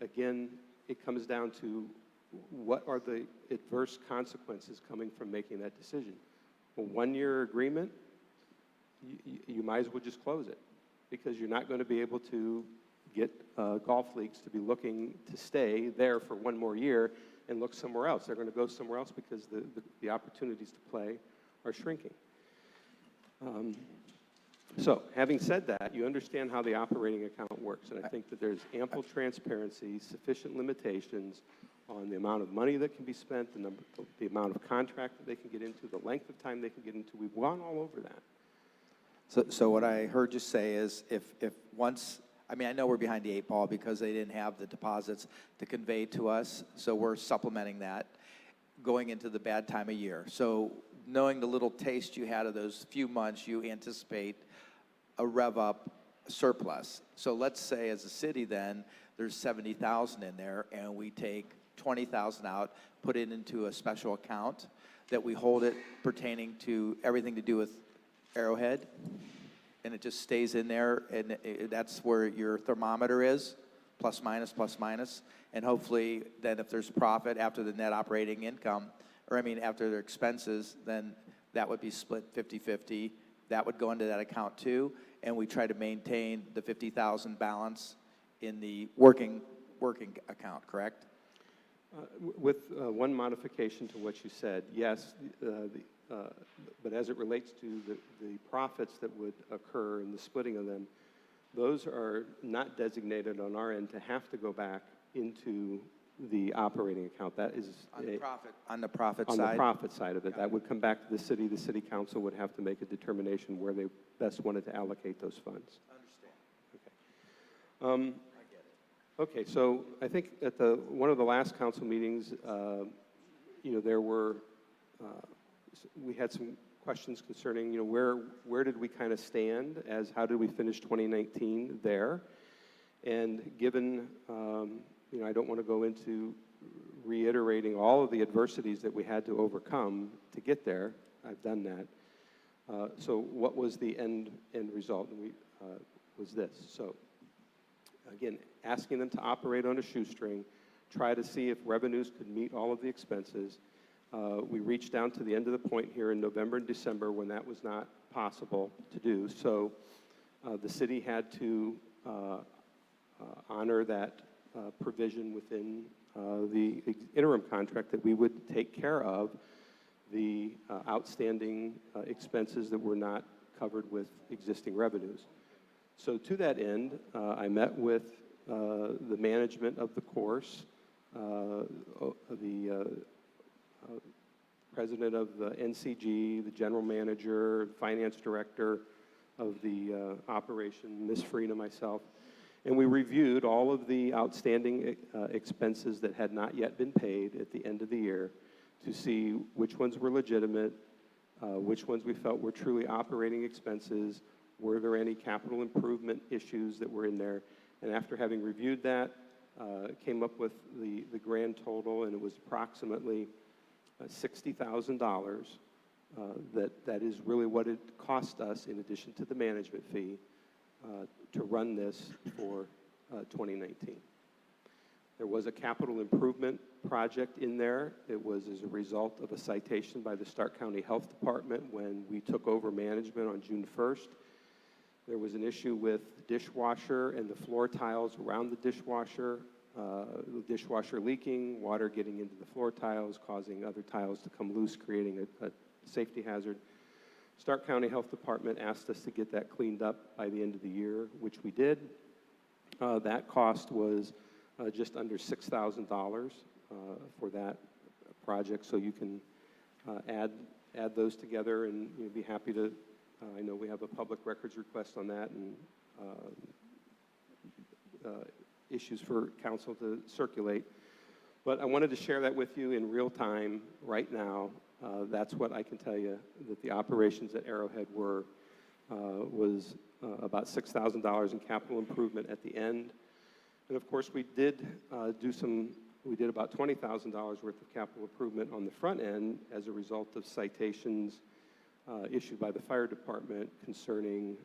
again, it comes down to what are the adverse consequences coming from making that decision. A 1-year agreement, you might as well just close it, because you're not going to be able to get golf leagues to be looking to stay there for 1 more year and look somewhere else. They're going to go somewhere else because the opportunities to play are shrinking. So, having said that, you understand how the operating account works, and I think that there's ample transparency, sufficient limitations on the amount of money that can be spent, the amount of contract that they can get into, the length of time they can get into. We've gone all over that.
So what I heard you say is if once, I mean, I know we're behind the 8 ball because they didn't have the deposits to convey to us, so we're supplementing that going into the bad time of year. So knowing the little taste you had of those few months, you anticipate a rev up surplus. So let's say as a city then, there's 70,000 in there and we take 20,000 out, put it into a special account that we hold it pertaining to everything to do with Arrowhead, and it just stays in there, and that's where your thermometer is, plus minus, and hopefully then if there's profit after the net operating income, or I mean after their expenses, then that would be split 50-50. That would go into that account too, and we try to maintain the 50,000 balance in the working account, correct?
With one modification to what you said, yes, but as it relates to the profits that would occur in the splitting of them, those are not designated on our end to have to go back into the operating account. That is
on the profit
on
side?
the profit side of it. That would come back to the city. The city council would have to make a determination where they best wanted to allocate those funds.
I understand.
Okay, so I think at one of the last council meetings, there were, we had some questions concerning, where did we kind of stand as how did we finish 2019 there? And given, I don't want to go into reiterating all of the adversities that we had to overcome to get there. I've done that. So what was the end result? Was this. So again, asking them to operate on a shoestring, try to see if revenues could meet all of the expenses. We reached down to the end of the point here in November and December when that was not possible to do. So the city had to honor that provision within the interim contract that we would take care of the outstanding expenses that were not covered with existing revenues. So to that end, I met with the management of the course, the president of the NCG, the general manager, finance director of the operation, Ms. Farina, myself. And we reviewed all of the outstanding expenses that had not yet been paid at the end of the year to see which ones were legitimate, which ones we felt were truly operating expenses, were there any capital improvement issues that were in there. And after having reviewed that, came up with the grand total, and it was approximately $60,000. That is really what it cost us, in addition to the management fee, to run this for 2019. There was a capital improvement project in there. It was as a result of a citation by the Stark County Health Department when we took over management on June 1st. There was an issue with the dishwasher and the floor tiles around the dishwasher leaking, water getting into the floor tiles, causing other tiles to come loose, creating a safety hazard. Stark County Health Department asked us to get that cleaned up by the end of the year, which we did. That cost was just under $6,000 for that project, so you can add those together, and you'd be happy to. I know we have a public records request on that, and issues for council to circulate. But I wanted to share that with you in real time right now. That's what I can tell you, that the operations at Arrowhead was about $6,000 in capital improvement at the end. And of course, we did about $20,000 worth of capital improvement on the front end as a result of citations issued by the fire department concerning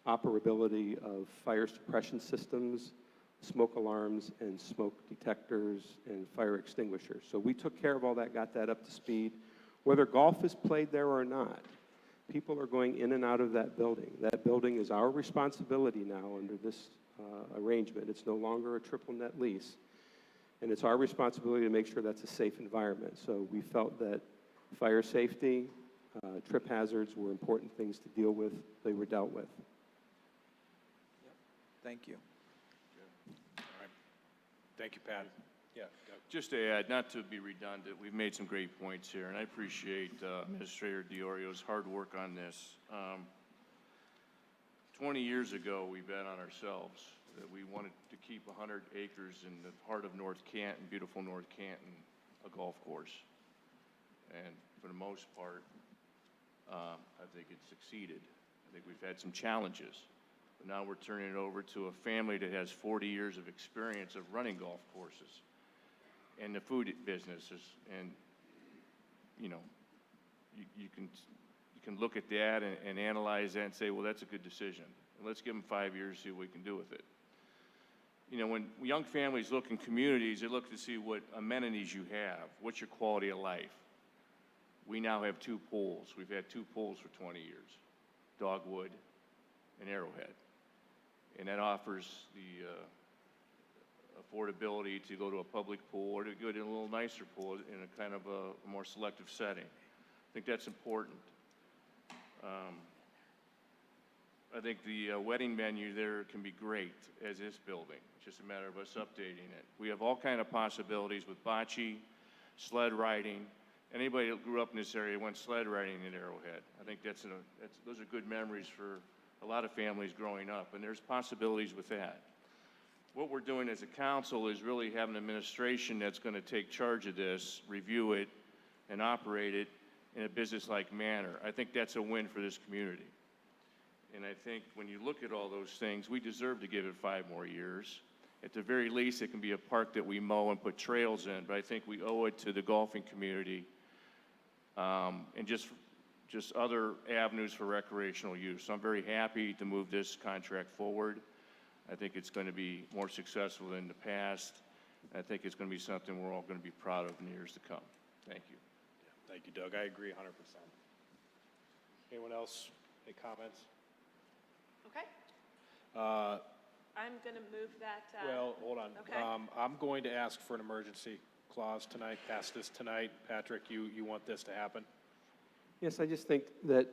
operability of fire suppression systems, smoke alarms, and smoke detectors, and fire extinguishers. So we took care of all that, got that up to speed. Whether golf is played there or not, people are going in and out of that building. That building is our responsibility now under this arrangement. It's no longer a triple net lease. And it's our responsibility to make sure that's a safe environment. So we felt that fire safety, trip hazards were important things to deal with. They were dealt with.
Thank you.
All right. Thank you, Pat. Yeah. Go.
Just to add, not to be redundant, we've made some great points here, and I appreciate Administrator Diario's hard work on this. 20 years ago, we bet on ourselves that we wanted to keep 100 acres in the heart of North Canton, beautiful North Canton, a golf course. And for the most part, I think it succeeded. I think we've had some challenges. But now we're turning it over to a family that has 40 years of experience of running golf courses and the food businesses. And, you know, you can look at that and analyze that and say, well, that's a good decision. And let's give them 5 years, see what we can do with it. You know, when young families look in communities, they look to see what amenities you have, what's your quality of life. We now have 2 pools. We've had 2 pools for 20 years, Dogwood and Arrowhead. And that offers the affordability to go to a public pool or to go to a little nicer pool in a kind of a more selective setting. I think that's important. I think the wedding venue there can be great as is building. It's just a matter of us updating it. We have all kind of possibilities with bocce, sled riding. Anybody that grew up in this area went sled riding in Arrowhead. I think those are good memories for a lot of families growing up, and there's possibilities with that. What we're doing as a council is really have an administration that's going to take charge of this, review it, and operate it in a business-like manner. I think that's a win for this community. And I think when you look at all those things, we deserve to give it 5 more years. At the very least, it can be a park that we mow and put trails in, but I think we owe it to the golfing community and just other avenues for recreational use. So I'm very happy to move this contract forward. I think it's going to be more successful than the past. I think it's going to be something we're all going to be proud of in the years to come. Thank you.
Yeah, thank you, Doug. I agree 100%. Anyone else? Any comments?
Okay. I'm going to move that.
Well, hold on.
Okay.
I'm going to ask for an emergency clause tonight, pass this tonight. Patrick, you want this to happen?
Yes, I just think that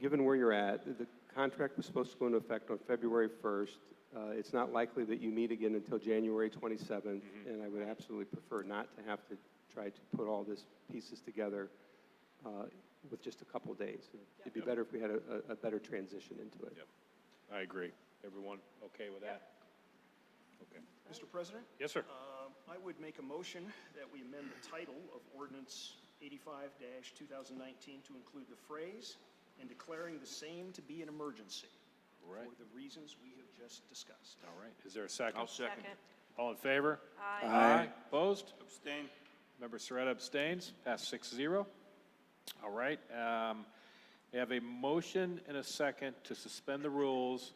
given where you're at, the contract was supposed to go into effect on February 1st. It's not likely that you meet again until January 27th, and I would absolutely prefer not to have to try to put all this pieces together with just a couple days. It'd be better if we had a better transition into it.
Yep. I agree. Everyone okay with that? Okay.
Mr. President?
Yes, sir.
I would make a motion that we amend the title of Ordinance 85-2019 to include the phrase, "and declaring the same to be an emergency,"
Right.
for the reasons we have just discussed.
All right. Is there a second?
I'll second.
All in favor?
Aye.
Opposed?
Abstain.
Member Soretta abstains. Passed 6-0. All right. We have a motion and a second to suspend the rules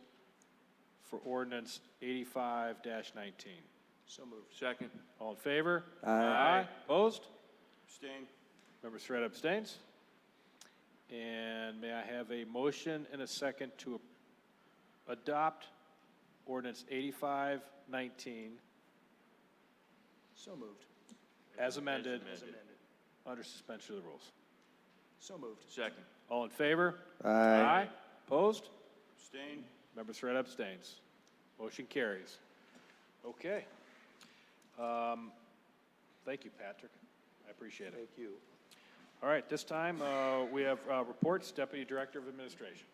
for ordinance 85-19.
So moved.
Second.
All in favor?
Aye.
Opposed?
Abstain.
Member Soretta abstains. And may I have a motion and a second to adopt ordinance 85-19
So moved.
as amended
As amended.
under suspension of the rules?
So moved.
Second.
All in favor?
Aye.
Opposed?
Abstain.
Member Soretta abstains. Motion carries. Okay. Thank you, Patrick. I appreciate it.
Thank you.
All right, this time we have reports. Deputy Director of Administration.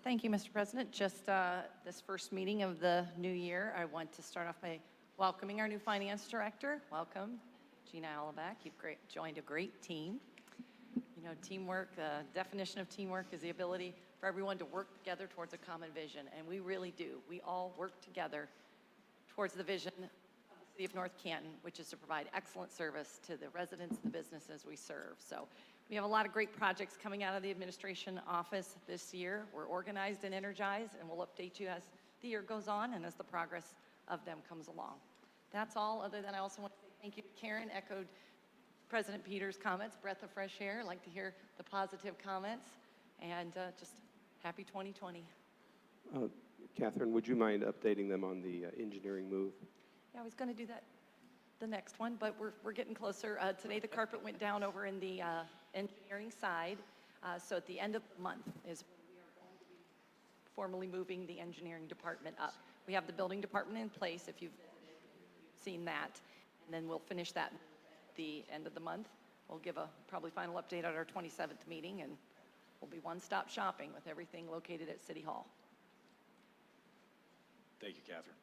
Thank you, Mr. President. Just this first meeting of the new year, I want to start off by welcoming our new finance director. Welcome, Gina Alaback. You've joined a great team. You know, teamwork, the definition of teamwork is the ability for everyone to work together towards a common vision, and we really do. We all work together towards the vision of the City of North Canton, which is to provide excellent service to the residents, the businesses we serve. So we have a lot of great projects coming out of the administration office this year. We're organized and energized, and we'll update you as the year goes on and as the progress of them comes along. That's all, other than I also want to say thank you to Karen, echoed President Peters' comments, breath of fresh air. I'd like to hear the positive comments, and just happy 2020.
Catherine, would you mind updating them on the engineering move?
Yeah, I was going to do that the next one, but we're getting closer. Today the carpet went down over in the engineering side, so at the end of the month is when we are going to be formally moving the engineering department up. We have the building department in place, if you've seen that, and then we'll finish that at the end of the month. We'll give a probably final update at our 27th meeting, and we'll be one-stop shopping with everything located at City Hall.
Thank you, Catherine.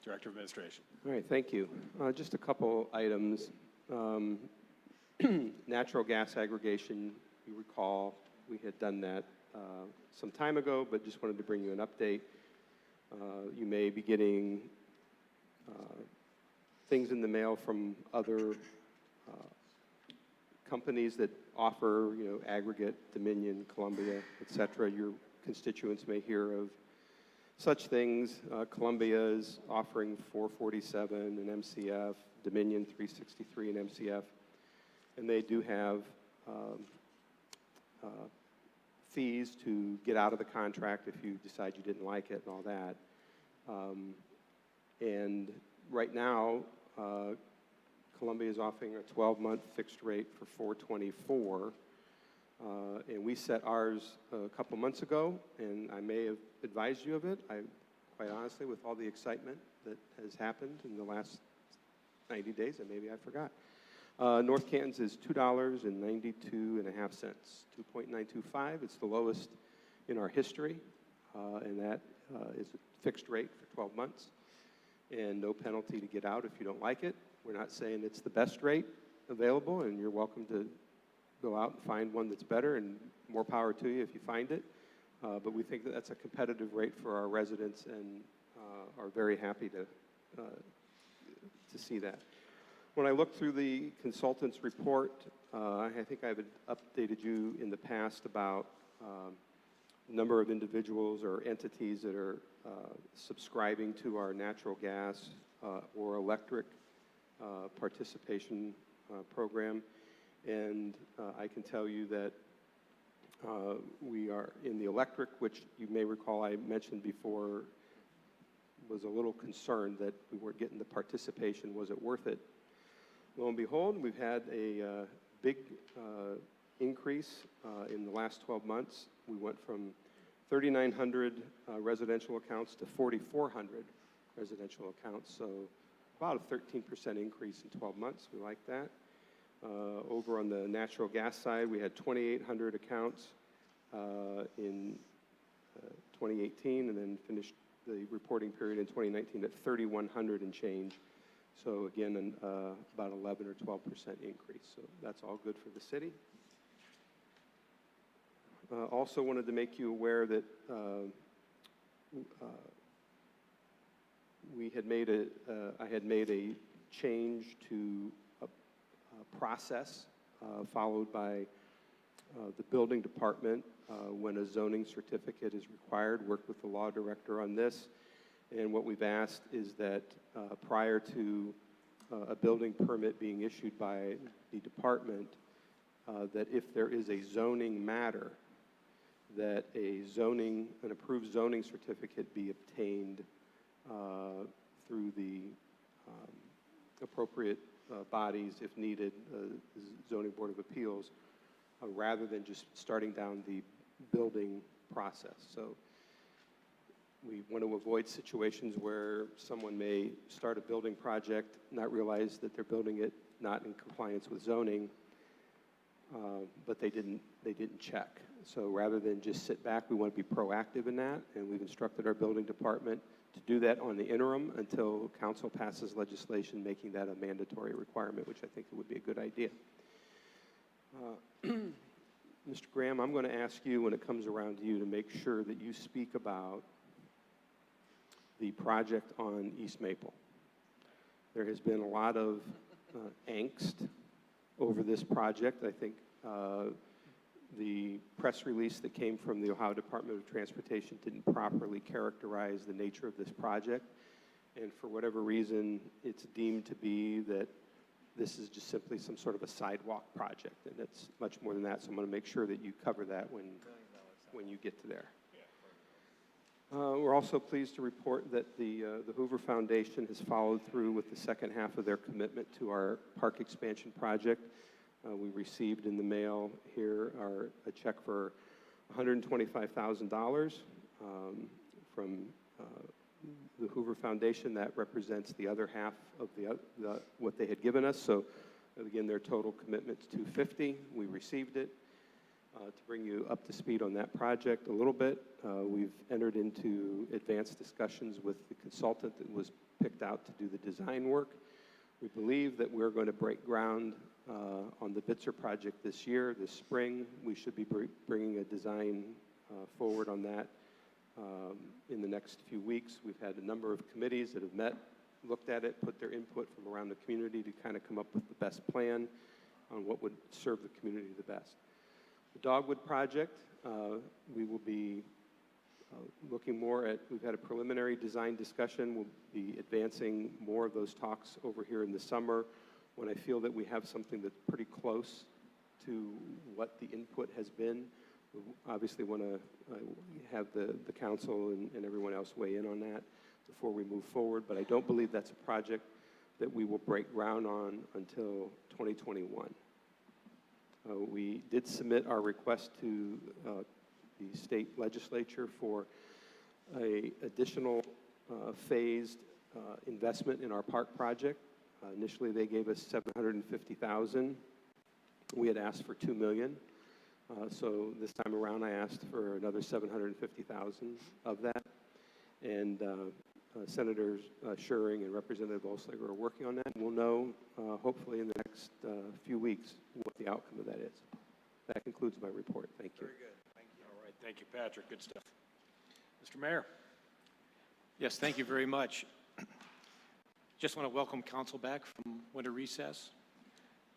Director of Administration.
All right, thank you. Just a couple items. Natural gas aggregation, you recall, we had done that some time ago, but just wanted to bring you an update. You may be getting things in the mail from other companies that offer, you know, aggregate, Dominion, Columbia, et cetera. Your constituents may hear of such things. Columbia is offering 447 and MCF, Dominion 363 and MCF, and they do have fees to get out of the contract if you decide you didn't like it and all that. And right now, Columbia is offering a 12-month fixed rate for $424, and we set ours a couple months ago, and I may have advised you of it. Quite honestly, with all the excitement that has happened in the last 90 days, and maybe I forgot. North Canton's is $2.92.5, 2.925. It's the lowest in our history, and that is a fixed rate for 12 months, and no penalty to get out if you don't like it. We're not saying it's the best rate available, and you're welcome to go out and find one that's better, and more power to you if you find it. But we think that that's a competitive rate for our residents, and are very happy to see that. When I looked through the consultant's report, I think I've updated you in the past about the number of individuals or entities that are subscribing to our natural gas or electric participation program. And I can tell you that we are in the electric, which you may recall I mentioned before, was a little concerned that we weren't getting the participation. Was it worth it? Lo and behold, we've had a big increase in the last 12 months. We went from 3,900 residential accounts to 4,400 residential accounts, so about a 13% increase in 12 months. We like that. Over on the natural gas side, we had 2,800 accounts in 2018, and then finished the reporting period in 2019 at 3,100 and change. So again, about 11 or 12% increase. So that's all good for the city. Also wanted to make you aware that I had made a change to a process followed by the building department when a zoning certificate is required. Worked with the law director on this, and what we've asked is that prior to a building permit being issued by the department, that if there is a zoning matter, that an approved zoning certificate be obtained through the appropriate bodies, if needed, zoning board of appeals, rather than just starting down the building process. So we want to avoid situations where someone may start a building project, not realize that they're building it not in compliance with zoning, but they didn't check. So rather than just sit back, we want to be proactive in that, and we've instructed our building department to do that on the interim until council passes legislation making that a mandatory requirement, which I think would be a good idea. Mr. Graham, I'm going to ask you, when it comes around to you, to make sure that you speak about the project on East Maple. There has been a lot of angst over this project. I think the press release that came from the Ohio Department of Transportation didn't properly characterize the nature of this project. And for whatever reason, it's deemed to be that this is just simply some sort of a sidewalk project, and it's much more than that. So I'm going to make sure that you cover that when you get to there. We're also pleased to report that the Hoover Foundation has followed through with the second half of their commitment to our park expansion project. We received in the mail here a check for $125,000 from the Hoover Foundation. That represents the other half of what they had given us. So again, their total commitment is $250,000. We received it. To bring you up to speed on that project a little bit, we've entered into advanced discussions with the consultant that was picked out to do the design work. We believe that we're going to break ground on the Bitzer project this year, this spring. We should be bringing a design forward on that in the next few weeks. We've had a number of committees that have met, looked at it, put their input from around the community to kind of come up with the best plan on what would serve the community the best. The Dogwood project, we will be looking more at, we've had a preliminary design discussion. We'll be advancing more of those talks over here in the summer when I feel that we have something that's pretty close to what the input has been. We obviously want to have the council and everyone else weigh in on that before we move forward, but I don't believe that's a project that we will break ground on until 2021. We did submit our request to the state legislature for an additional phased investment in our park project. Initially, they gave us $750,000. We had asked for $2 million. So this time around, I asked for another $750,000 of that. And Senators Schuring and Representative Olslager are working on that. And we'll know, hopefully, in the next few weeks what the outcome of that is. That concludes my report. Thank you.
Very good. Thank you. All right. Thank you, Patrick. Good stuff. Mr. Mayor.
Yes, thank you very much. Just want to welcome council back from winter recess.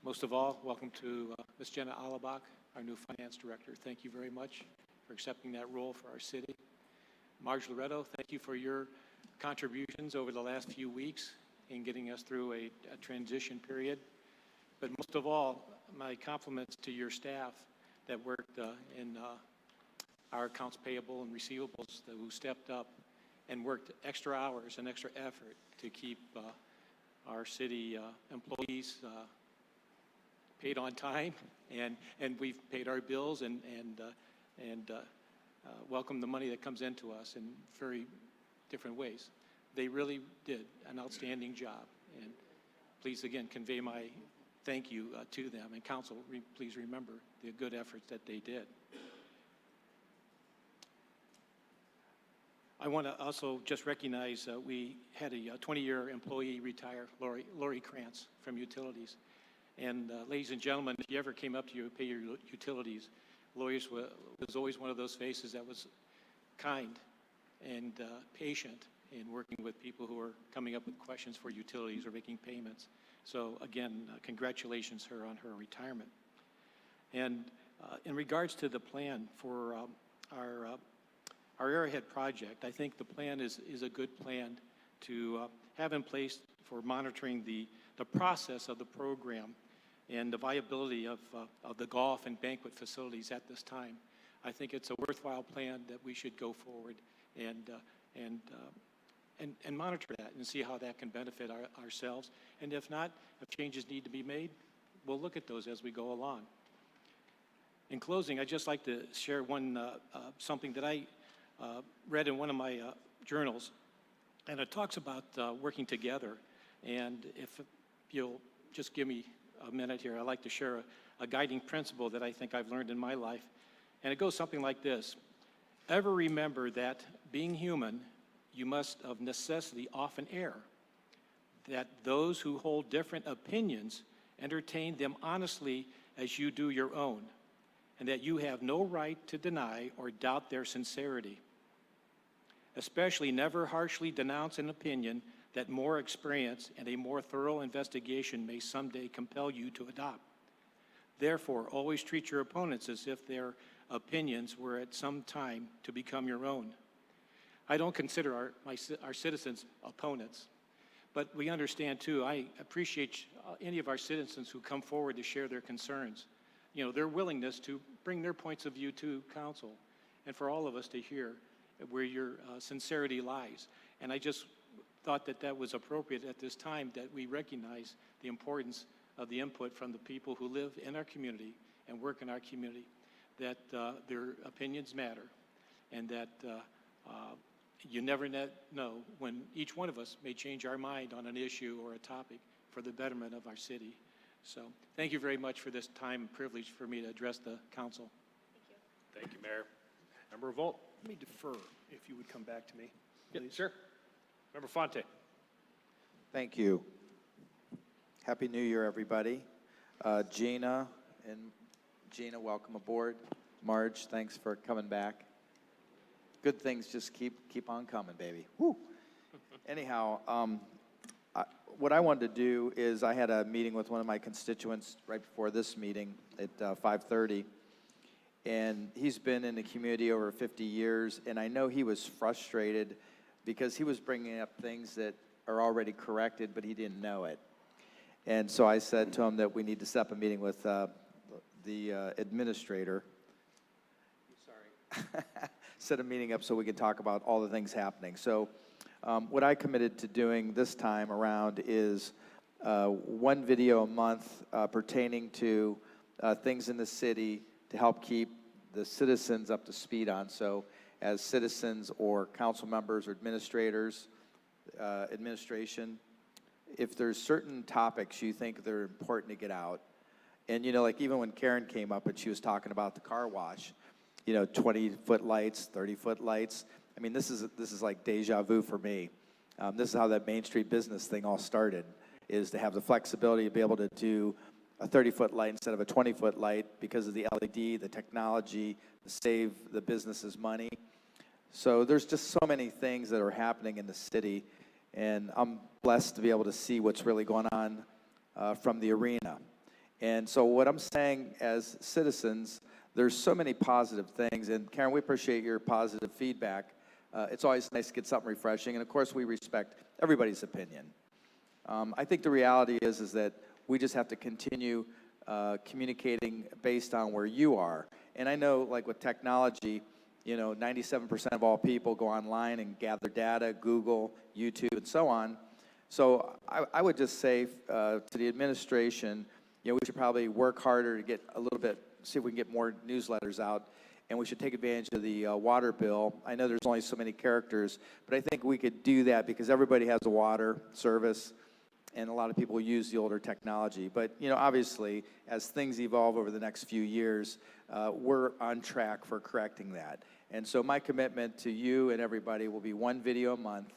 Most of all, welcome to Ms. Jenna Alabach, our new finance director. Thank you very much for accepting that role for our city. Marge Loretto, thank you for your contributions over the last few weeks in getting us through a transition period. But most of all, my compliments to your staff that worked in our accounts payable and receivables, who stepped up and worked extra hours and extra effort to keep our city employees paid on time, and we've paid our bills and
welcome the money that comes into us in very different ways. They really did an outstanding job. And please, again, convey my thank you to them. And council, please remember the good efforts that they did. I want to also just recognize we had a 20-year employee retire, Lori Krantz from Utilities. And ladies and gentlemen, if you ever came up to you to pay your utilities, Lori was always one of those faces that was kind and patient in working with people who are coming up with questions for utilities or making payments. So again, congratulations her on her retirement. And in regards to the plan for our Arrowhead project, I think the plan is a good plan to have in place for monitoring the process of the program and the viability of the golf and banquet facilities at this time. I think it's a worthwhile plan that we should go forward and monitor that and see how that can benefit ourselves. And if not, if changes need to be made, we'll look at those as we go along. In closing, I'd just like to share something that I read in one of my journals, and it talks about working together. And if you'll just give me a minute here, I'd like to share a guiding principle that I think I've learned in my life. And it goes something like this: ever remember that being human, you must of necessity often err, that those who hold different opinions entertain them honestly as you do your own, and that you have no right to deny or doubt their sincerity. Especially never harshly denounce an opinion that more experience and a more thorough investigation may someday compel you to adopt. Therefore, always treat your opponents as if their opinions were at some time to become your own. I don't consider our citizens opponents, but we understand too, I appreciate any of our citizens who come forward to share their concerns. You know, their willingness to bring their points of view to council, and for all of us to hear where your sincerity lies. And I just thought that that was appropriate at this time, that we recognize the importance of the input from the people who live in our community and work in our community, that their opinions matter, and that you never know when each one of us may change our mind on an issue or a topic for the betterment of our city. So thank you very much for this time and privilege for me to address the council. Thank you.
Thank you, Mayor. Member Volt, let me defer if you would come back to me, please.
Sure. Member Fonte.
Thank you. Happy New Year, everybody. Gina, welcome aboard. Marge, thanks for coming back. Good things just keep on coming, baby. Woo. Anyhow, what I wanted to do is I had a meeting with one of my constituents right before this meeting at 5:30, and he's been in the community over 50 years, and I know he was frustrated because he was bringing up things that are already corrected, but he didn't know it. And so I said to him that we need to set up a meeting with the administrator. Sorry. Set a meeting up so we can talk about all the things happening. So what I committed to doing this time around is one video a month pertaining to things in the city to help keep the citizens up to speed on. So as citizens or council members or administrators, administration, if there's certain topics you think they're important to get out, and, you know, like even when Karen came up and she was talking about the car wash, you know, 20-foot lights, 30-foot lights. I mean, this is like deja vu for me. This is how that Main Street business thing all started, is to have the flexibility to be able to do a 30-foot light instead of a 20-foot light because of the LED, the technology, to save the businesses money. So there's just so many things that are happening in the city, and I'm blessed to be able to see what's really going on from the arena. And so what I'm saying as citizens, there's so many positive things, and Karen, we appreciate your positive feedback. It's always nice to get something refreshing, and of course we respect everybody's opinion. I think the reality is that we just have to continue communicating based on where you are. And I know, like with technology, you know, 97% of all people go online and gather data, Google, YouTube, and so on. So I would just say to the administration, you know, we should probably work harder to get a little bit, see if we can get more newsletters out. and we should take advantage of the water bill. I know there's only so many characters, but I think we could do that because everybody has a water service, and a lot of people use the older technology. But, you know, obviously, as things evolve over the next few years, we're on track for correcting that. And so my commitment to you and everybody will be one video a month,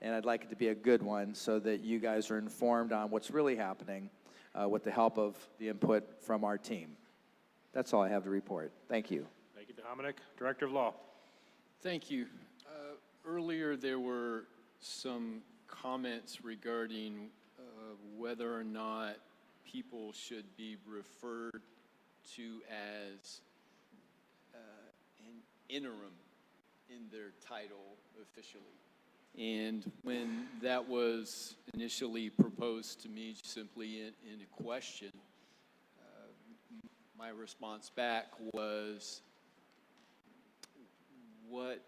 and I'd like it to be a good one so that you guys are informed on what's really happening with the help of the input from our team. That's all I have to report. Thank you.
Thank you, Dominic. Director of Law.
Thank you. Earlier, there were some comments regarding whether or not people should be referred to as an interim in their title officially. And when that was initially proposed to me simply in a question, my response back was, what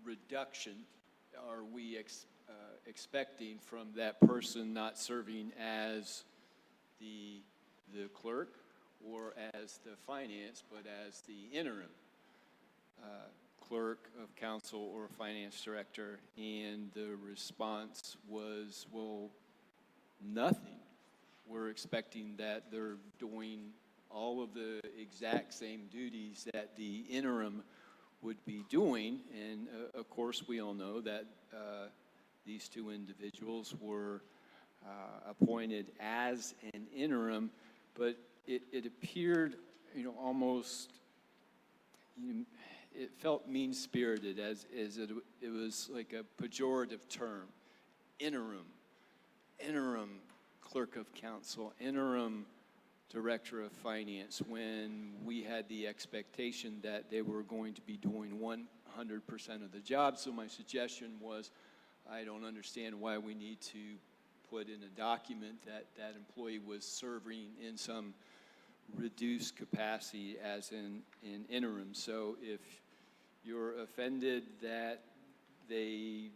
reduction are we expecting from that person not serving as the clerk or as the finance, but as the interim clerk of council or finance director? And the response was, well, nothing. We're expecting that they're doing all of the exact same duties that the interim would be doing. And of course, we all know that these two individuals were appointed as an interim, but it appeared, almost, it felt mean-spirited, as it was like a pejorative term. Interim clerk of council, interim director of finance, when we had the expectation that they were going to be doing 100% of the job. So my suggestion was, I don't understand why we need to put in a document that that employee was serving in some reduced capacity as an interim. So if you're offended that they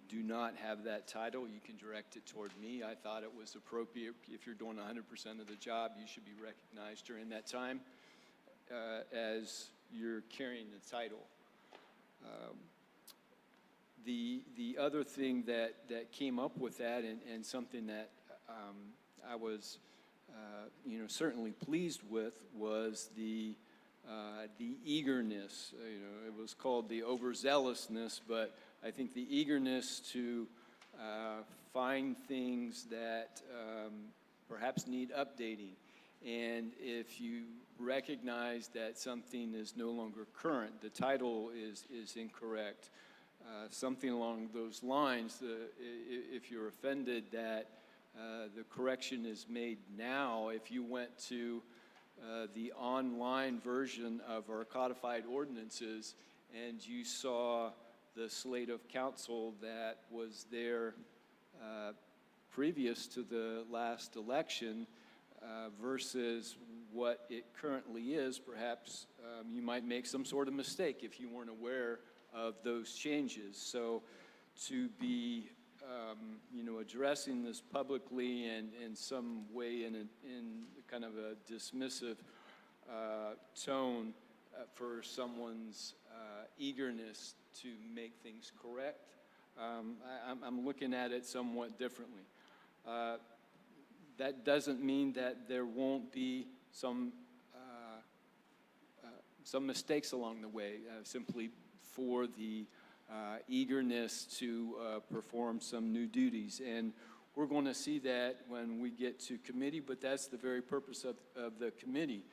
do not have that title, you can direct it toward me. I thought it was appropriate. If you're doing 100% of the job, you should be recognized during that time as you're carrying the title. The other thing that came up with that, and something that I was certainly pleased with, was the eagerness. It was called the overzealousness, but I think the eagerness to find things that perhaps need updating. And if you recognize that something is no longer current, the title is incorrect, something along those lines, if you're offended that the correction is made now, if you went to the online version of our codified ordinances and you saw the slate of council that was there previous to the last election versus what it currently is, perhaps you might make some sort of mistake if you weren't aware of those changes. So to be addressing this publicly and in some way in kind of a dismissive tone for someone's eagerness to make things correct, I'm looking at it somewhat differently. That doesn't mean that there won't be some mistakes along the way, simply for the eagerness to perform some new duties. And we're going to see that when we get to committee, but that's the very purpose of the committee.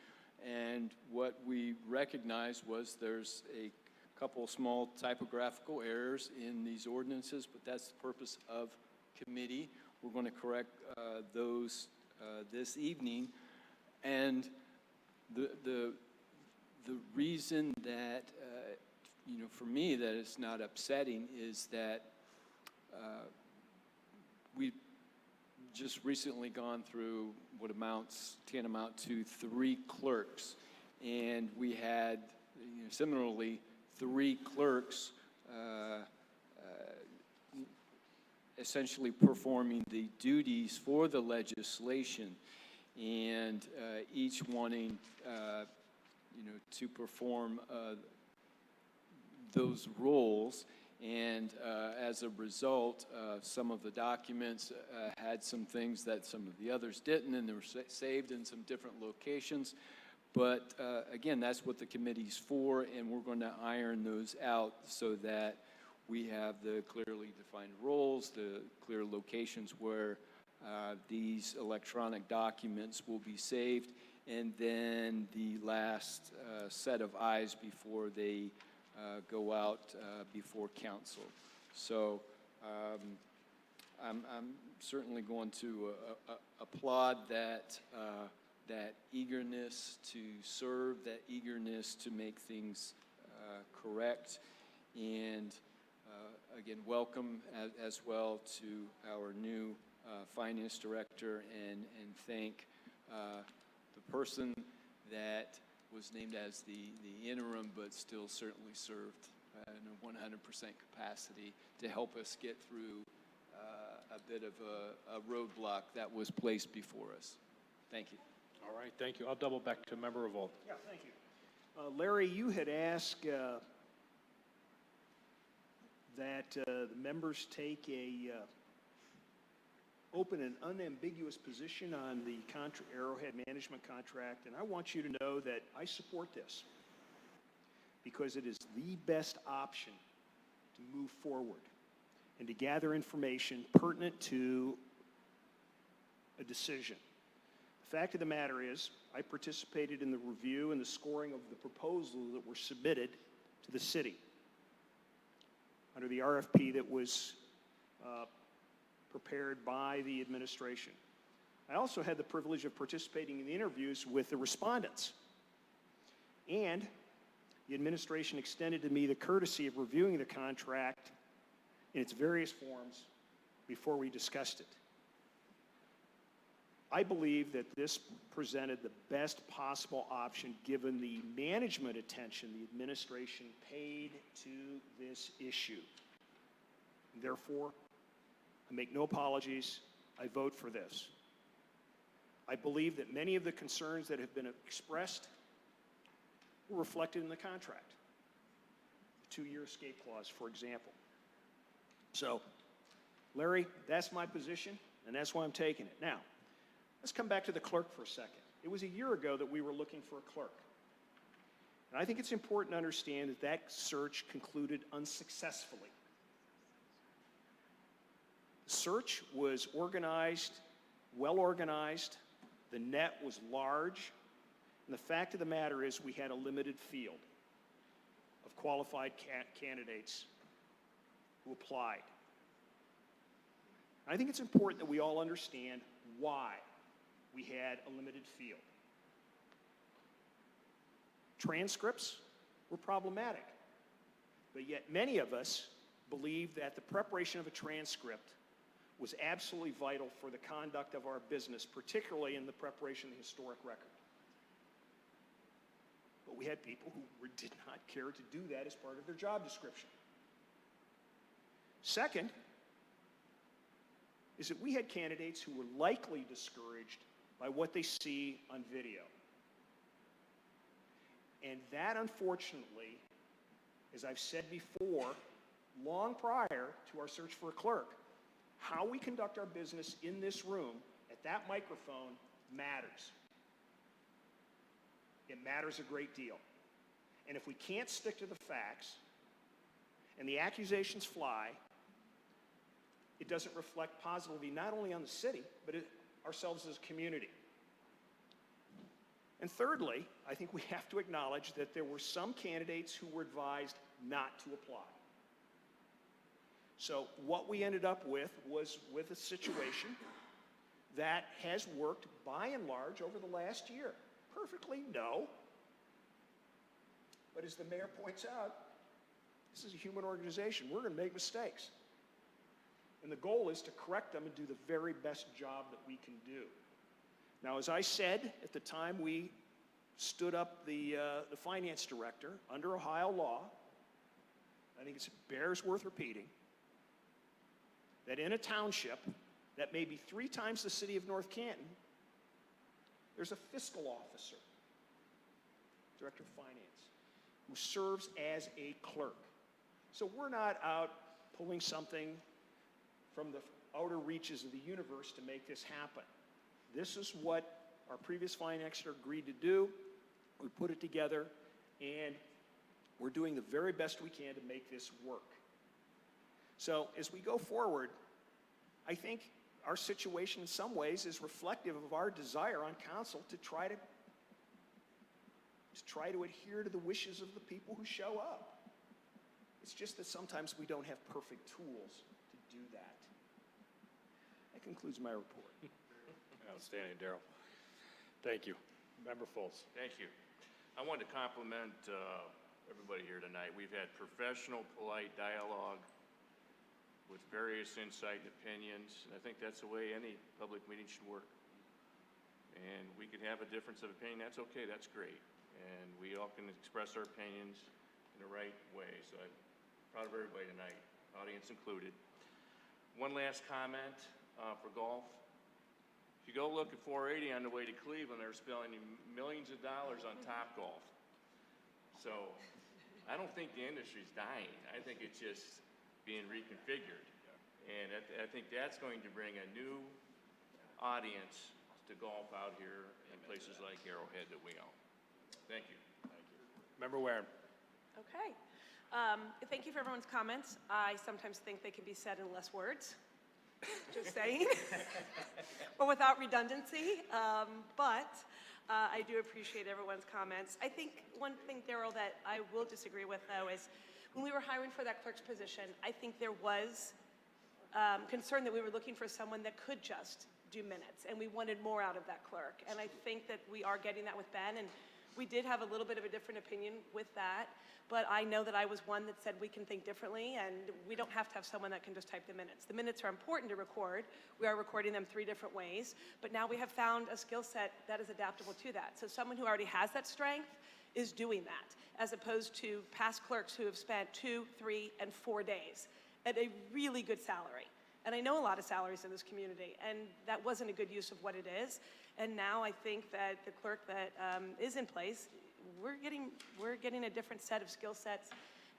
And what we recognized was there's a couple small typographical errors in these ordinances, but that's the purpose of committee. We're going to correct those this evening. And the reason that, for me, that it's not upsetting is that we've just recently gone through what can amount to 3 clerks. And we had, similarly, 3 clerks essentially performing the duties for the legislation, and each wanting to perform those roles. And as a result, some of the documents had some things that some of the others didn't, and they were saved in some different locations. But again, that's what the committee's for, and we're going to iron those out so that we have the clearly defined roles, the clear locations where these electronic documents will be saved, and then the last set of eyes before they go out before council. So I'm certainly going to applaud that eagerness to serve, that eagerness to make things correct, and again, welcome as well to our new finance director, and thank the person that was named as the interim, but still certainly served in a 100% capacity to help us get through a bit of a roadblock that was placed before us. Thank you.
All right, thank you. I'll double back to member Revolt.
Yeah, thank you. Larry, you had asked that the members take a open and unambiguous position on the Arrowhead management contract, and I want you to know that I support this because it is the best option to move forward and to gather information pertinent to a decision. The fact of the matter is, I participated in the review and the scoring of the proposals that were submitted to the city under the RFP that was prepared by the administration. I also had the privilege of participating in the interviews with the respondents. And the administration extended to me the courtesy of reviewing the contract in its various forms before we discussed it. I believe that this presented the best possible option given the management attention the administration paid to this issue. Therefore, I make no apologies. I vote for this. I believe that many of the concerns that have been expressed were reflected in the contract. The 2-year escape clause, for example. So, Larry, that's my position, and that's why I'm taking it. Now, let's come back to the clerk for a second. It was a year ago that we were looking for a clerk. And I think it's important to understand that that search concluded unsuccessfully. The search was organized, well organized, the net was large, and the fact of the matter is we had a limited field of qualified candidates who applied. I think it's important that we all understand why we had a limited field. Transcripts were problematic, but yet many of us believe that the preparation of a transcript was absolutely vital for the conduct of our business, particularly in the preparation of the historic record. But we had people who did not care to do that as part of their job description. Second, is that we had candidates who were likely discouraged by what they see on video. And that, unfortunately, as I've said before, long prior to our search for a clerk, how we conduct our business in this room at that microphone matters. It matters a great deal. And if we can't stick to the facts and the accusations fly, it doesn't reflect positively not only on the city, but ourselves as a community. And thirdly, I think we have to acknowledge that there were some candidates who were advised not to apply. So what we ended up with was with a situation that has worked by and large over the last year. Perfectly? No. But as the mayor points out, this is a human organization. We're going to make mistakes. And the goal is to correct them and do the very best job that we can do. Now, as I said at the time we stood up the finance director under Ohio law, I think it bears worth repeating, that in a township that may be 3 times the city of North Canton, there's a fiscal officer. Director of Finance, who serves as a clerk. So we're not out pulling something from the outer reaches of the universe to make this happen. This is what our previous finance director agreed to do. We put it together, and we're doing the very best we can to make this work. So as we go forward, I think our situation in some ways is reflective of our desire on council to try to adhere to the wishes of the people who show up. It's just that sometimes we don't have perfect tools to do that. That concludes my report.
Outstanding, Darrell. Thank you. Member Foltz.
Thank you. I wanted to compliment everybody here tonight. We've had professional, polite dialogue with various insight and opinions, and I think that's the way any public meeting should work. And we can have a difference of opinion. That's okay. That's great. And we all can express our opinions in the right way. So I'm proud of everybody tonight, audience included. One last comment for golf. If you go look at 480 on the way to Cleveland, they're spending millions of dollars on Topgolf. So I don't think the industry's dying. I think it's just being reconfigured. And I think that's going to bring a new audience to golf out here in places like Arrowhead that we own. Thank you.
Member Warren.
Okay. Thank you for everyone's comments. I sometimes think they can be said in less words. Just saying. Or without redundancy. But I do appreciate everyone's comments. I think one thing, Darrell, that I will disagree with, though, is when we were hiring for that clerk's position, I think there was concern that we were looking for someone that could just do minutes, and we wanted more out of that clerk. And I think that we are getting that with Ben, and we did have a little bit of a different opinion with that, but I know that I was one that said we can think differently, and we don't have to have someone that can just type the minutes. The minutes are important to record. We are recording them 3 different ways, but now we have found a skill set that is adaptable to that. So someone who already has that strength is doing that, as opposed to past clerks who have spent 2, 3, and 4 days at a really good salary. And I know a lot of salaries in this community, and that wasn't a good use of what it is. And now I think that the clerk that is in place, we're getting a different set of skill sets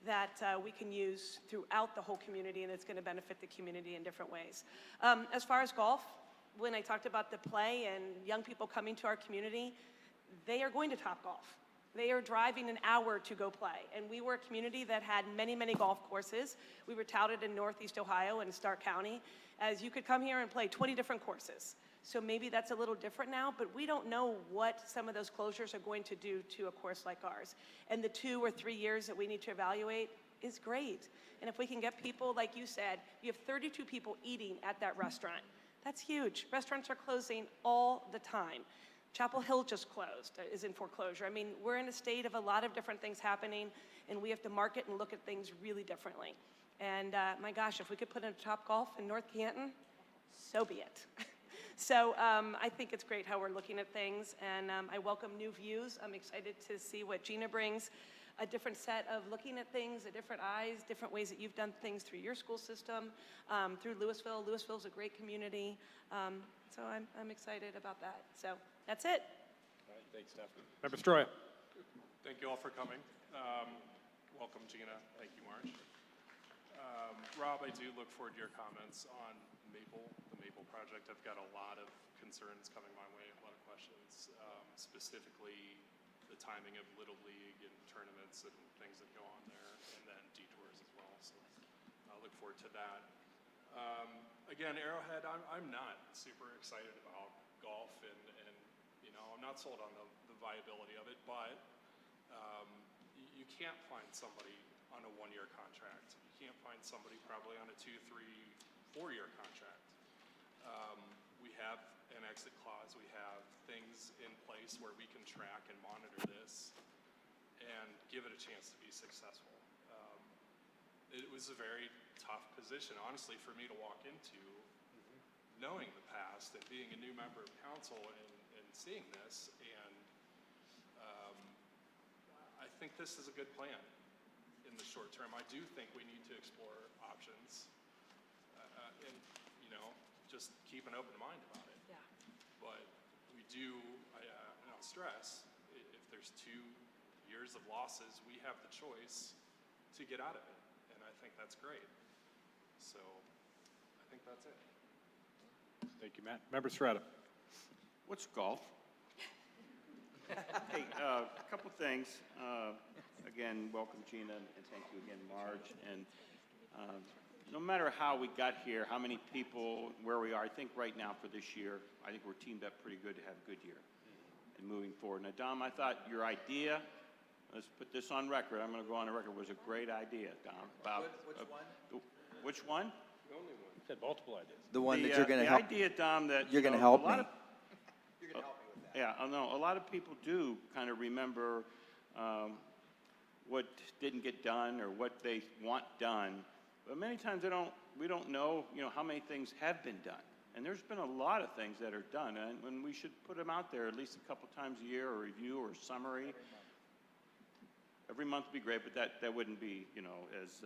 that we can use throughout the whole community, and it's going to benefit the community in different ways. As far as golf, when I talked about the play and young people coming to our community, they are going to Topgolf. They are driving an hour to go play. And we were a community that had many, many golf courses. We were touted in Northeast Ohio and Stark County as you could come here and play 20 different courses. So maybe that's a little different now, but we don't know what some of those closures are going to do to a course like ours. And the 2 or 3 years that we need to evaluate is great. And if we can get people, like you said, you have 32 people eating at that restaurant. That's huge. Restaurants are closing all the time. Chapel Hill just closed, is in foreclosure. I mean, we're in a state of a lot of different things happening, and we have to market and look at things really differently. And my gosh, if we could put in a Topgolf in North Canton, so be it. So I think it's great how we're looking at things, and I welcome new views. I'm excited to see what Gina brings, a different set of looking at things, a different eyes, different ways that you've done things through your school system, through Louisville. Louisville's a great community, so I'm excited about that. So that's it.
All right, thanks, Steph.
Member Stroya.
Thank you all for coming. Welcome, Gina. Thank you, Marge. Rob, I do look forward to your comments on the Maple project. I've got a lot of concerns coming my way, a lot of questions, specifically the timing of Little League and tournaments and things that go on there, and then detours as well. So I'll look forward to that. Again, Arrowhead, I'm not super excited about golf, and you know, I'm not sold on the viability of it, but you can't find somebody on a 1-year contract. You can't find somebody probably on a 2, 3, 4-year contract. We have an exit clause. We have things in place where we can track and monitor this and give it a chance to be successful. It was a very tough position, honestly, for me to walk into, knowing the past and being a new member of council and seeing this. And I think this is a good plan in the short term. I do think we need to explore options and, you know, just keep an open mind about it.
Yeah.
But we do, and I'll stress, if there's 2 years of losses, we have the choice to get out of it. And I think that's great. So I think that's it.
Thank you, Matt. Member Serrata.
What's golf? Hey, a couple things. Again, welcome Gina, and thank you again, Marge. And no matter how we got here, how many people, where we are, I think right now for this year, I think we're teamed up pretty good to have a good year and moving forward. Now, Dom, I thought your idea, let's put this on record, I'm going to go on the record, was a great idea, Dom. About,
Which one?
Which one?
You said multiple ideas.
The one that you're going to help.
The idea, Dom, that
You're going to
a
help
lot
me.
of
You're going to help me with that.
Yeah, I know. A lot of people do kind of remember what didn't get done or what they want done, but many times we don't know, how many things have been done. And there's been a lot of things that are done, and when we should put them out there at least a couple times a year, or review or summary. Every month would be great, but that wouldn't be, as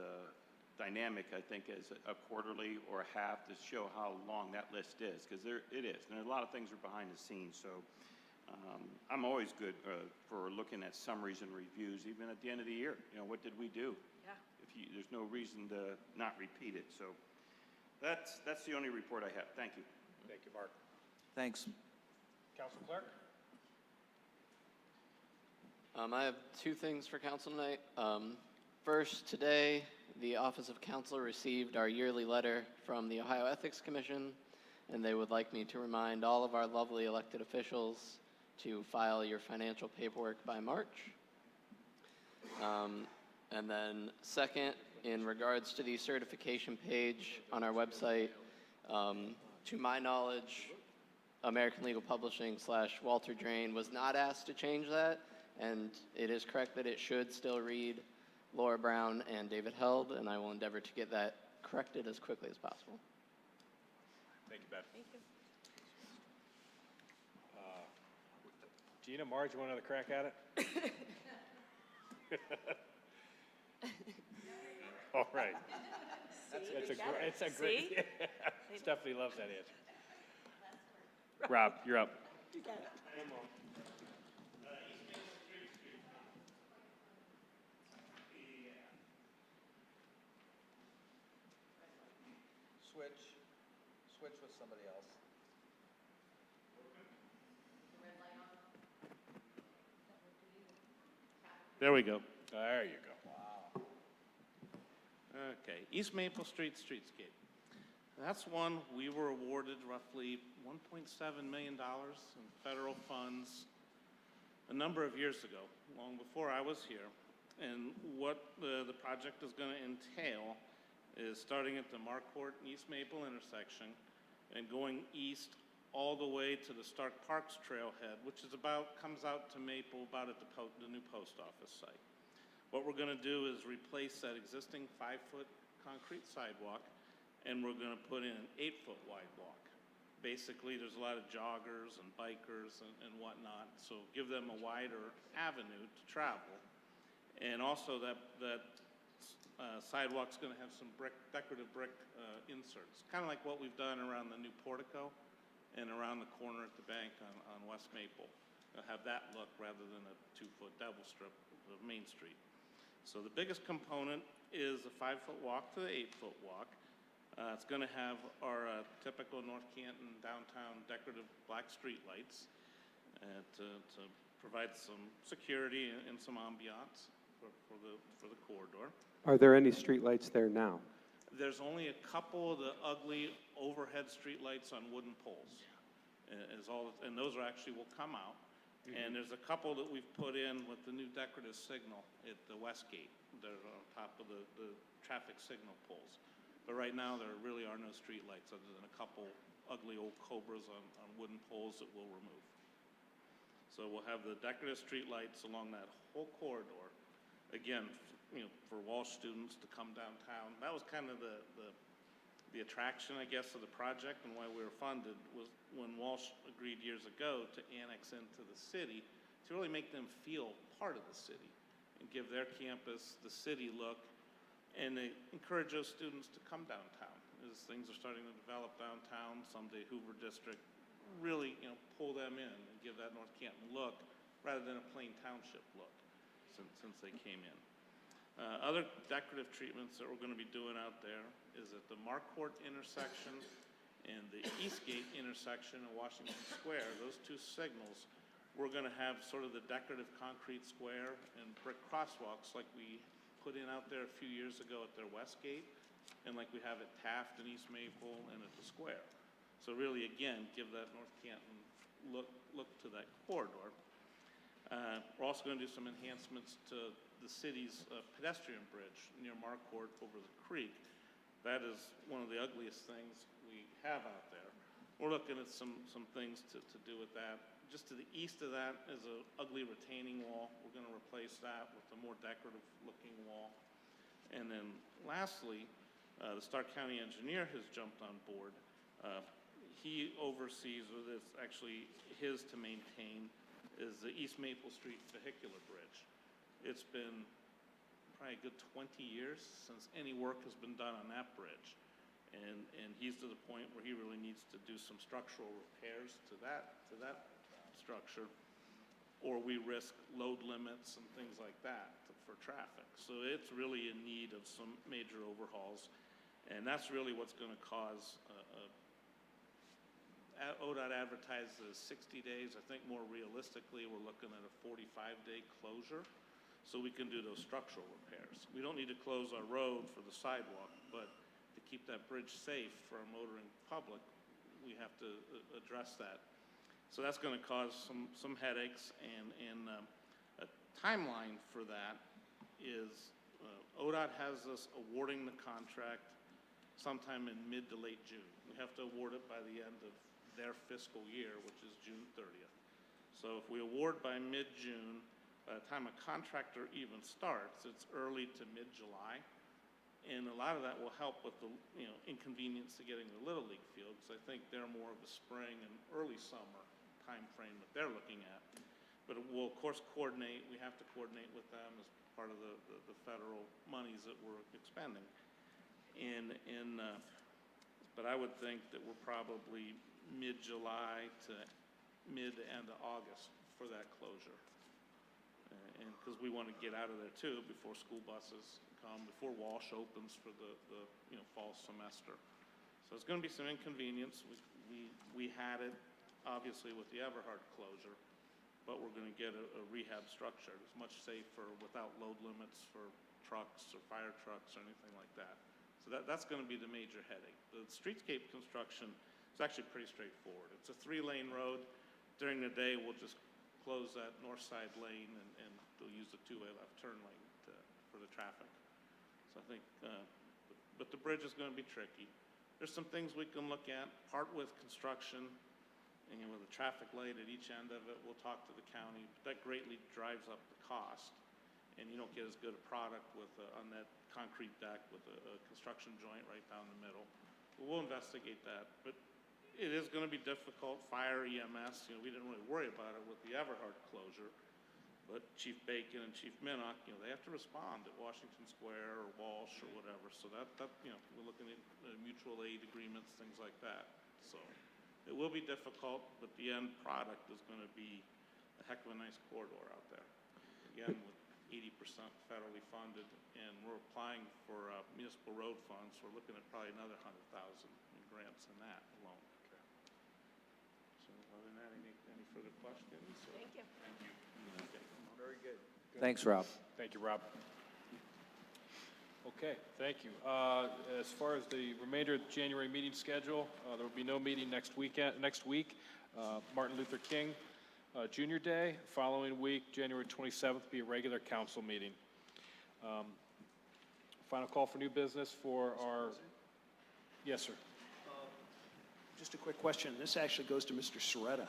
dynamic, I think, as a quarterly or a half to show how long that list is, because it is. And there's a lot of things are behind the scenes, so I'm always good for looking at summaries and reviews, even at the end of the year. What did we do?
Yeah.
There's no reason to not repeat it. So that's the only report I have. Thank you.
Thank you, Mark.
Thanks.
Council Clerk?
I have two things for council tonight. First, today, the Office of Council received our yearly letter from the Ohio Ethics Commission, and they would like me to remind all of our lovely elected officials to file your financial paperwork by March. And then second, in regards to the certification page on our website, to my knowledge, American Legal Publishing / Walter Drain was not asked to change that, and it is correct that it should still read Laura Brown and David Held, and I will endeavor to get that corrected as quickly as possible.
Thank you, Beth.
Thank you.
Gina, Marge, you want another crack at it? All right. It's a great. Stephanie loves that answer. Rob, you're up.
You got it.
Switch with somebody else.
There we go.
There you go.
Wow.
Okay, East Maple Street streetscape. That's one we were awarded roughly $1.7 million in federal funds a number of years ago, long before I was here. And what the project is going to entail is starting at the Marquardt and East Maple intersection and going east all the way to the Stark Parks trailhead, which is comes out to Maple about at the new post office site. What we're going to do is replace that existing 5-foot concrete sidewalk, and we're going to put in an 8-foot wide walk. Basically, there's a lot of joggers and bikers and whatnot, so give them a wider avenue to travel. And also that sidewalk's going to have some decorative brick inserts, kind of like what we've done around the new portico and around the corner at the bank on West Maple. They'll have that look rather than a 2-foot double strip of Main Street. So the biggest component is the 5-foot walk to the 8-foot walk. It's going to have our typical North Canton downtown decorative black street lights to provide some security and some ambiance for the corridor.
Are there any streetlights there now?
There's only a couple of the ugly overhead street lights on wooden poles, and those will come out. Mm-hmm. And there's a couple that we've put in with the new decorative signal at the West Gate. They're on top of the traffic signal poles. But right now, there really are no street lights other than a couple ugly old Cobras on wooden poles that we'll remove. So we'll have the decorative street lights along that whole corridor. Again, for Walsh students to come downtown. That was kind of the attraction, I guess, of the project and why we were funded was when Walsh agreed years ago to annex into the city to really make them feel part of the city and give their campus the city look, and they encourage those students to come downtown as things are starting to develop downtown. Someday Hoover District really, pull them in and give that North Canton look rather than a plain township look. So since they came in. Other decorative treatments that we're going to be doing out there is at the Marquardt intersection and the Eastgate intersection in Washington Square. Those two signals, we're going to have sort of the decorative concrete square and brick crosswalks like we put in out there a few years ago at their Westgate, and like we have at Taft and East Maple and at the square. So really, again, give that North Canton look to that corridor. We're also going to do some enhancements to the city's pedestrian bridge near Marquardt over the creek. That is one of the ugliest things we have out there. We're looking at some things to do with that. Just to the east of that is an ugly retaining wall. We're going to replace that with a more decorative looking wall. And then lastly, the Stark County engineer has jumped on board. He oversees, or it's actually his to maintain, is the East Maple Street vehicular bridge. It's been probably a good 20 years since any work has been done on that bridge. And he's to the point where he really needs to do some structural repairs to that structure, or we risk load limits and things like that for traffic. So it's really in need of some major overhauls, and that's really what's going to cause ODOT advertises 60 days. I think more realistically, we're looking at a 45-day closure, so we can do those structural repairs. We don't need to close our road for the sidewalk, but to keep that bridge safe for our motoring public, we have to address that. So that's going to cause some headaches, and a timeline for that is ODOT has us awarding the contract sometime in mid to late June. We have to award it by the end of their fiscal year, which is June 30th. So if we award by mid-June, by the time a contractor even starts, it's early to mid-July. And a lot of that will help with the inconvenience to getting the Little League field, because I think they're more of a spring and early summer time frame that they're looking at. But we'll, of course, coordinate. We have to coordinate with them as part of the federal monies that we're expending. But I would think that we're probably mid-July to mid-end of August for that closure. And because we want to get out of there too before school buses come, before Walsh opens for the fall semester. So it's going to be some inconvenience. We had it obviously with the Everhard closure, but we're going to get a rehab structure. It's much safer without load limits for trucks or fire trucks or anything like that. So that's going to be the major headache. The streetscape construction is actually pretty straightforward. It's a 3-lane road. During the day, we'll just close that north side lane and they'll use the 2-way left turn lane for the traffic. So I think, but the bridge is going to be tricky. There's some things we can look at, part with construction, and with a traffic light at each end of it. We'll talk to the county, but that greatly drives up the cost. And you don't get as good a product with on that concrete deck with a construction joint right down the middle. But we'll investigate that. But it is going to be difficult. Fire, EMS, we didn't really worry about it with the Everhard closure. But Chief Bacon and Chief Minnock, they have to respond at Washington Square or Walsh or whatever. So that we're looking at mutual aid agreements, things like that. So it will be difficult, but the end product is going to be a heck of a nice corridor out there. Again, with 80% federally funded, and we're applying for municipal road funds. We're looking at probably another 100,000 in grants in that alone. Okay. So other than that, any further questions?
Thank you.
Thank you. Okay.
Very good.
Thanks, Rob.
Thank you, Rob. Okay, thank you. As far as the remainder of the January meeting schedule, there will be no meeting next week. Martin Luther King Junior Day. Following week, January 27th, will be a regular council meeting. Final call for new business for our... Yes, sir.
Just a quick question. This actually goes to Mr. Soretta.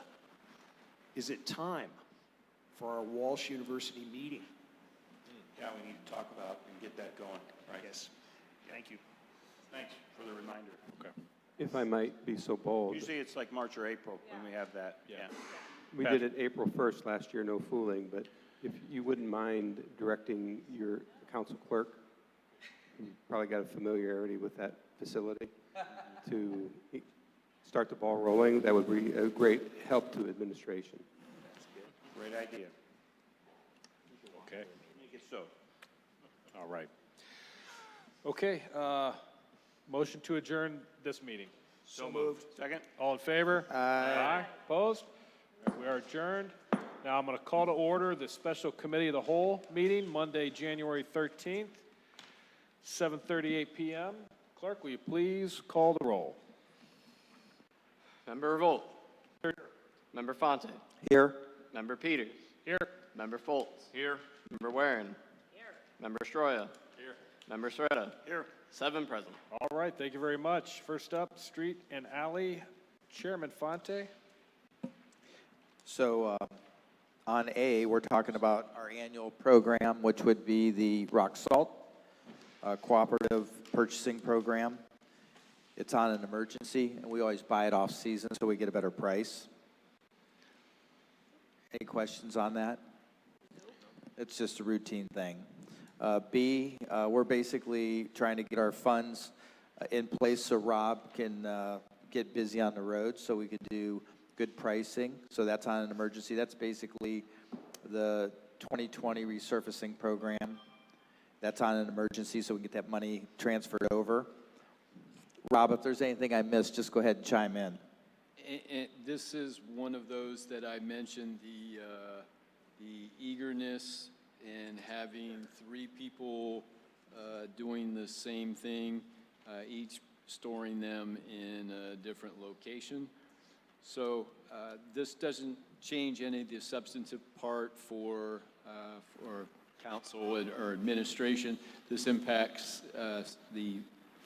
Is it time for our Walsh University meeting?
Yeah, we need to talk about and get that going, right?
Yes. Thank you.
Thanks for the reminder.
Okay.
If I might be so bold.
Usually it's like March or April when we have that. Yeah.
We did it April 1st last year, no fooling, but if you wouldn't mind directing your council clerk, who probably got a familiarity with that facility, to start the ball rolling, that would be a great help to administration.
That's good. Great idea.
Okay.
so.
All right. Okay, motion to adjourn this meeting.
So moved. Second?
All in favor? Aye. Opposed? We are adjourned. Now I'm going to call to order the Special Committee of the Whole meeting, Monday, January 13th, 7:38 p.m. Clerk, will you please call the roll?
Member Revolt. Here. Member Fonte.
Here.
Member Peters.
Here.
Member Foltz.
Here.
Member Warren. Here. Member Stroya.
Here.
Member Soretta.
Here.
7 present.
All right, thank you very much. First up, Street and Alley, Chairman Fonte.
So on A, we're talking about our annual program, which would be the rock salt cooperative purchasing program. It's on an emergency, and we always buy it off season so we get a better price. Any questions on that? It's just a routine thing. B, we're basically trying to get our funds in place so Rob can get busy on the road so we could do good pricing. So that's on an emergency. That's basically the 2020 resurfacing program. That's on an emergency so we can get that money transferred over. Rob, if there's anything I missed, just go ahead and chime in.
And this is one of those that I mentioned, the eagerness in having 3 people doing the same thing, each storing them in a different location. So this doesn't change any of the substantive part for council or administration. This impacts the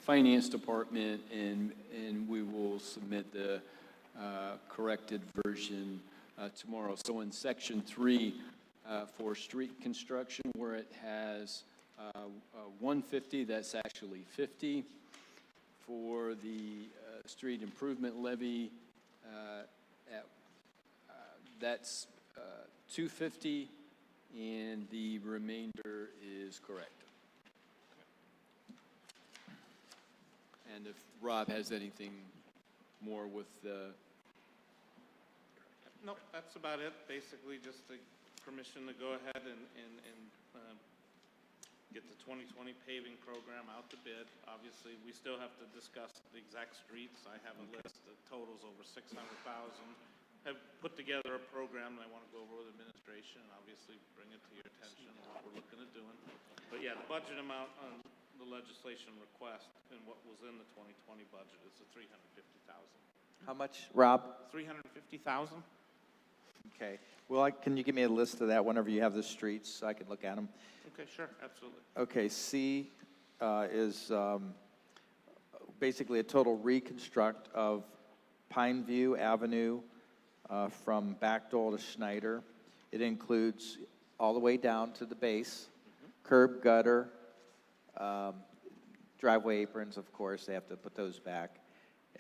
finance department, and we will submit the corrected version tomorrow. So in section 3, for street construction, where it has 150, that's actually 50. For the street improvement levy, that's 250, and the remainder is correct. And if Rob has anything more with the...
Nope, that's about it. Basically, just the permission to go ahead and get the 2020 paving program out to bid. Obviously, we still have to discuss the exact streets. I have a list that totals over 600,000. I've put together a program that I want to go over with administration and obviously bring it to your attention on what we're looking at doing. But yeah, the budget amount on the legislation request and what was in the 2020 budget is the $350,000.
How much, Rob?
$350,000.
Okay. Well, can you give me a list of that whenever you have the streets so I can look at them?
Okay, sure, absolutely.
Okay, C is basically a total reconstruct of Pineview Avenue from Bachdole to Schneider. It includes all the way down to the base, curb, gutter, driveway aprons, of course, they have to put those back,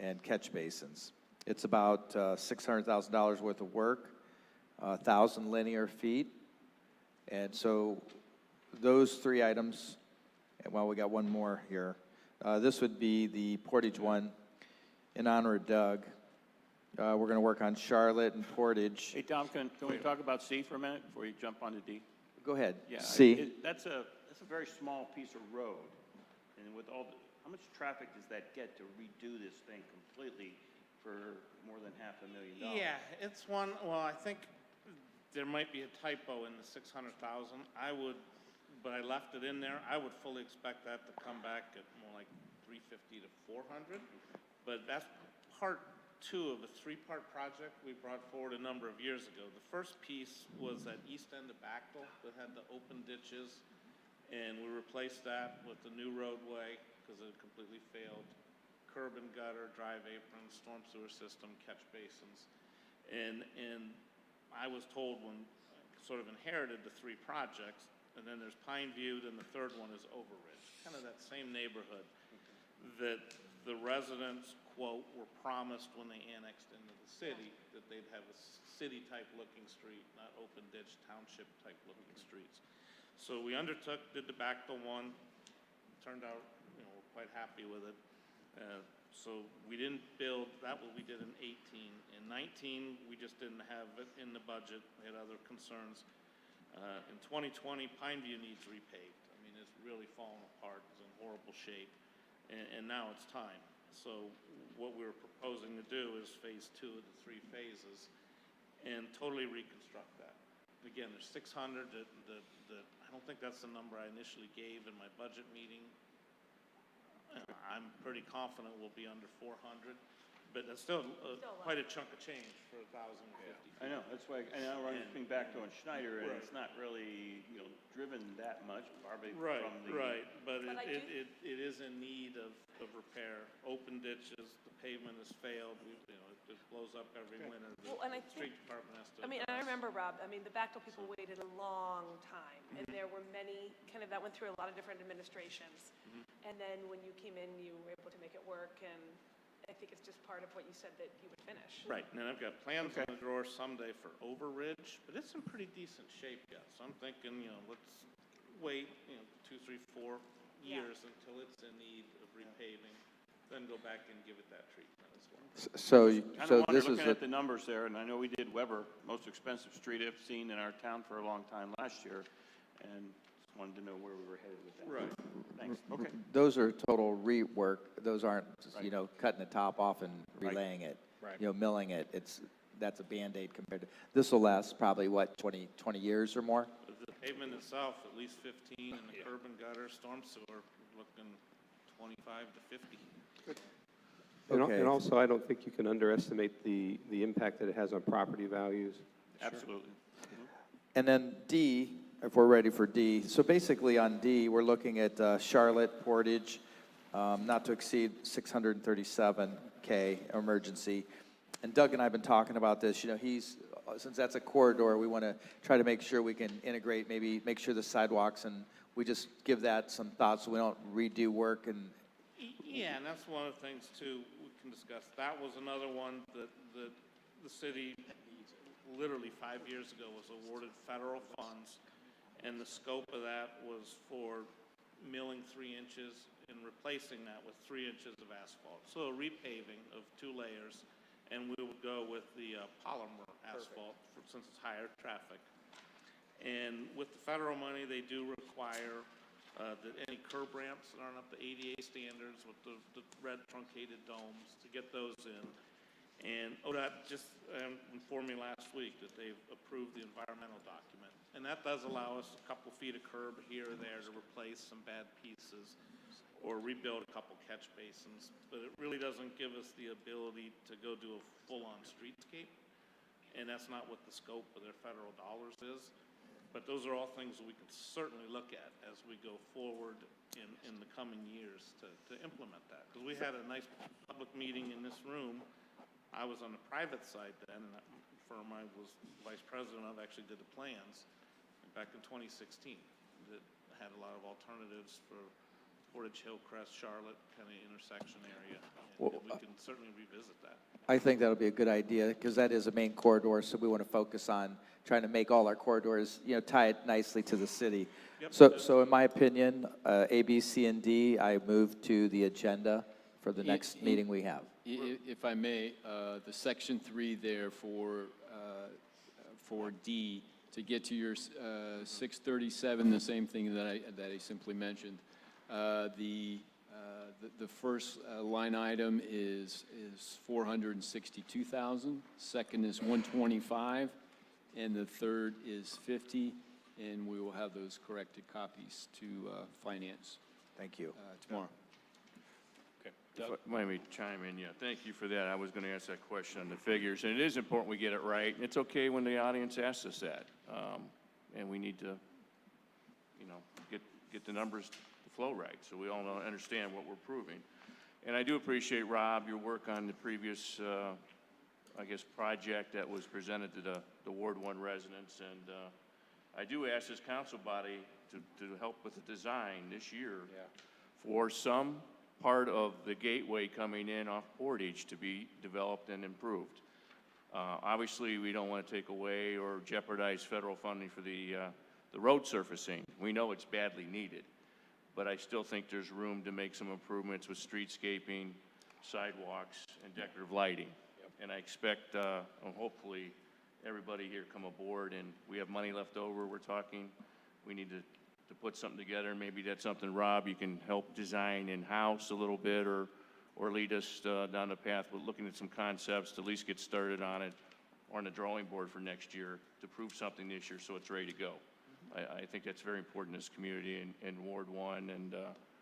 and catch basins. It's about $600,000 worth of work, 1,000 linear feet, and so those 3 items, and well, we got one more here. This would be the Portage one in honor of Doug. We're going to work on Charlotte and Portage.
Hey, Tom, can we talk about C for a minute before you jump onto D?
Go ahead.
Yeah,
C.
That's a very small piece of road, and with all how much traffic does that get to redo this thing completely for more than $500,000?
Yeah, it's one, well, I think there might be a typo in the 600,000. But I left it in there. I would fully expect that to come back at more like 350 to 400. But that's part 2 of a 3-part project we brought forward a number of years ago. The first piece was at east end of Bachdole that had the open ditches, and we replaced that with the new roadway because it completely failed. Curb and gutter, drive aprons, storm sewer system, catch basins. And I was told when I sort of inherited the 3 projects, and then there's Pineview, then the third one is Overridge, kind of that same neighborhood, that the residents, quote, were promised when they annexed into the city that they'd have a city-type looking street, not open ditch, township-type looking streets. So we undertook, did the Bachdole one, turned out, we're quite happy with it. So we didn't build, that what we did in 18. In 19, we just didn't have it in the budget. We had other concerns. In 2020, Pineview needs repaved. I mean, it's really fallen apart, it's in horrible shape, and now it's time. So what we're proposing to do is phase 2 of the 3 phases and totally reconstruct that. Again, there's 600 that I don't think that's the number I initially gave in my budget meeting. I'm pretty confident we'll be under 400, but that's still quite a chunk of change for 1,050.
I know, that's why, and now we're looking back on Schneider, and it's not really, driven that much, probably
Right,
from the.
right, but
But I
it is in need of repair. Open ditches, the pavement has failed, it blows up every winter.
Well, and I
The
think,
street department has to.
I mean, I remember, Rob, the Bechtel people waited a long time, and there were many, that went through a lot of different administrations. And then when you came in, you were able to make it work, and I think it's just part of what you said that you would finish.
Right, and I've got plans in the drawer someday for Overridge, but it's in pretty decent shape yet. So I'm thinking, let's wait, 2, 3, 4 years until it's in need of repaving, then go back and give it that treatment as well.
So this is
Looking at the numbers there, and I know we did Weber, most expensive street I've seen in our town for a long time last year, and just wanted to know where we were headed with that.
Right.
Thanks, okay.
those are total rework. Those aren't, cutting the top off and relaying it,
Right.
Milling it. That's a Band-Aid compared to, this will last probably, 20 years or more?
The pavement itself, at least 15, and the curb and gutter, storm sewer, looking 25 to 50.
Okay.
And also, I don't think you can underestimate the impact that it has on property values.
Absolutely.
And then D, if we're ready for D. So basically on D, we're looking at Charlotte, Portage, not to exceed 637K emergency. And Doug and I have been talking about this. Since that's a corridor, we want to try to make sure we can integrate, maybe make sure the sidewalks, and we just give that some thought so we don't redo work. And
Yeah, and that's one of the things too we can discuss. That was another one that the city literally 5 years ago was awarded federal funds, and the scope of that was for milling 3 inches and replacing that with 3 inches of asphalt. So a repaving of 2 layers, and we would go with the polymer asphalt since it's higher traffic. And with the federal money, they do require that any curb ramps that aren't up to ADA standards with the red truncated domes, to get those in. And ODOT just informed me last week that they've approved the environmental document. And that does allow us a couple feet of curb here or there to replace some bad pieces or rebuild a couple catch basins. But it really doesn't give us the ability to go do a full-on streetscape. And that's not what the scope of their federal dollars is. But those are all things that we can certainly look at as we go forward in the coming years to implement that. Because we had a nice public meeting in this room. I was on the private side then, and that firm I was vice president of actually did the plans back in 2016 that had a lot of alternatives for Portage, Hillcrest, Charlotte kind of intersection area. And we can certainly revisit that.
I think that'll be a good idea, because that is a main corridor, so we want to focus on trying to make all our corridors, tie it nicely to the city.
Yep.
So in my opinion, A, B, C, and D, I move to the agenda for the next meeting we have.
If I may, the section 3 there for D, to get to your 637, the same thing that I simply mentioned. The first line item is 462,000. Second is 125, and the third is 50. And we will have those corrected copies to finance.
Thank you.
Tomorrow.
Let me chime in, thank you for that. I was going to ask that question on the figures, and it is important we get it right. And it's okay when the audience asks us that, and we need to, get the numbers to flow right, so we all understand what we're proving. And I do appreciate, Rob, your work on the previous, project that was presented to the Ward 1 residents, and I do ask this council body to help with the design this year for some part of the gateway coming in off Portage to be developed and improved. Obviously, we don't want to take away or jeopardize federal funding for the road surfacing. We know it's badly needed, but I still think there's room to make some improvements with streetscaping, sidewalks, and decorative lighting. And I expect, hopefully, everybody here come aboard, and we have money left over. We're talking, we need to put something together, and maybe that's something, Rob, you can help design in-house a little bit, or lead us down the path with looking at some concepts to at least get started on it, or on the drawing board for next year to prove something this year so it's ready to go. I think that's very important in this community in Ward 1 and